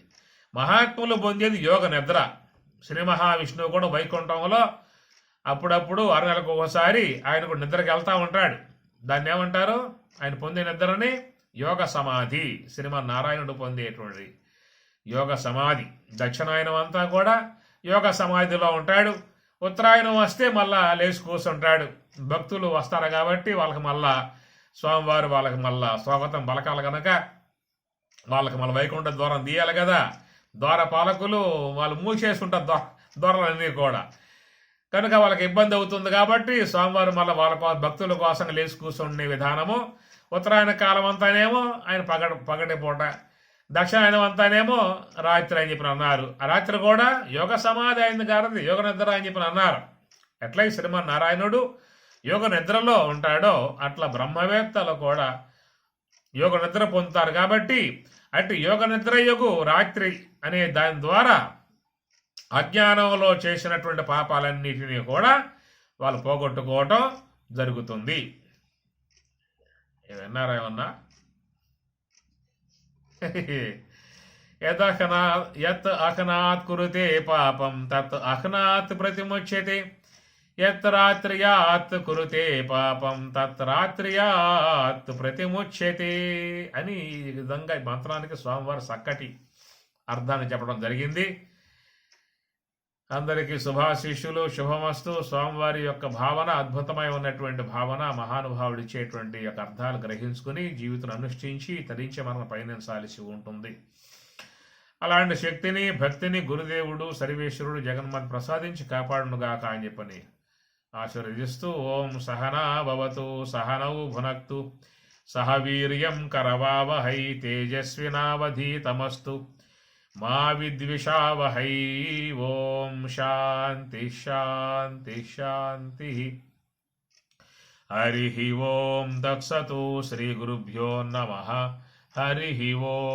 మహాత్ములు పొందేది యోగ నిద్ర. శ్రీ మహావిష్ణువు కూడా వైకుంఠంలో అప్పుడప్పుడు 6 నెలలకు ఒకసారి ఆయన కూడా నిద్రకి వెళ్తూ ఉంటాడు. దాన్ని ఏమంటారు, ఆయన పొందే నిద్రని యోగ సమాధి. శ్రీమన్నారాయణుడు పొందేటువంటి యోగ సమాధి. దక్షిణాయనం అంతా కూడా యోగ సమాధిలో ఉంటాడు. ఉత్తరాయణం వస్తే మళ్ళా లేచి కూర్చుంటాడు. భక్తులు వస్తారు కాబట్టి వాళ్ళకి మళ్ళా స్వామివారు వాళ్ళకి మళ్ళా స్వాగతం పలకాలి కనుక వాళ్ళకి మళ్ళీ వైకుంఠ ద్వారం తీయాలి కదా. ద్వారపాలకులు వాళ్ళు మూసేసుకుంటారు ద్వారాలన్నీ కూడా, కనుక వాళ్ళకి ఇబ్బంది అవుతుంది కాబట్టి స్వామివారు మళ్ళీ వాళ్ళ భక్తుల కోసం లేచి కూర్చుండే విధానము. ఉత్తరాయణ కాలం అంతానేమో ఆయన పగటి పూట, దక్షిణాయనం అంతానేమో రాత్రి అని చెప్పి అన్నారు. ఆ రాత్రి కూడా యోగ సమాధి అయింది కాబట్టి యోగ నిద్ర అని చెప్పి అన్నారు. ఎట్లా శ్రీమన్నారాయణుడు యోగ నిద్రలో ఉంటాడో అట్లా బ్రహ్మవేత్తలు కూడా యోగ నిద్ర పొందుతారు. కాబట్టి అటు యోగ నిద్రయుగు రాత్రి అనే దాని ద్వారా అజ్ఞానంలో చేసినటువంటి పాపాలన్నిటినీ కూడా వాళ్ళు పోగొట్టుకోవటం జరుగుతుంది. విన్నారా ఏమన్నా? యత్ అహనాత్ కురుతే పాపం తత్ అహనాత్ ప్రతిముచ్యతే, యత్ రాత్ర్యాత్ కురుతే పాపం తత్ రాత్ర్యాత్ ప్రతిముచ్యతే అని ఈ విధంగా ఈ మంత్రానికి స్వామివారు చక్కటి అర్థాన్ని చెప్పడం జరిగింది. అందరికీ శుభాశిష్యులు, శుభమస్తు. స్వామివారి యొక్క భావన అద్భుతమై ఉన్నటువంటి భావన, మహానుభావుడు ఇచ్చేటువంటి యొక్క అర్థాలు గ్రహించుకుని జీవితం అనుష్ఠించి తరించి మనం పయనించాల్సి ఉంటుంది. అలాంటి శక్తిని, భక్తిని గురుదేవుడు సర్వేశ్వరుడు జగన్మాత ప్రసాదించి కాపాడునుగాక అని చెప్పని ఆశీర్వదిస్తూ ఓం సహనా భవతు సహనౌ భునక్తు సహ వీర్యం కరవావహై తేజస్వినావధీతమస్తు మా విద్విషావహై. ఓం శాంతి శాంతి శాంతి. హరి ఓం దత్సతు. శ్రీ గురుభ్యో నమః. హరి ఓం.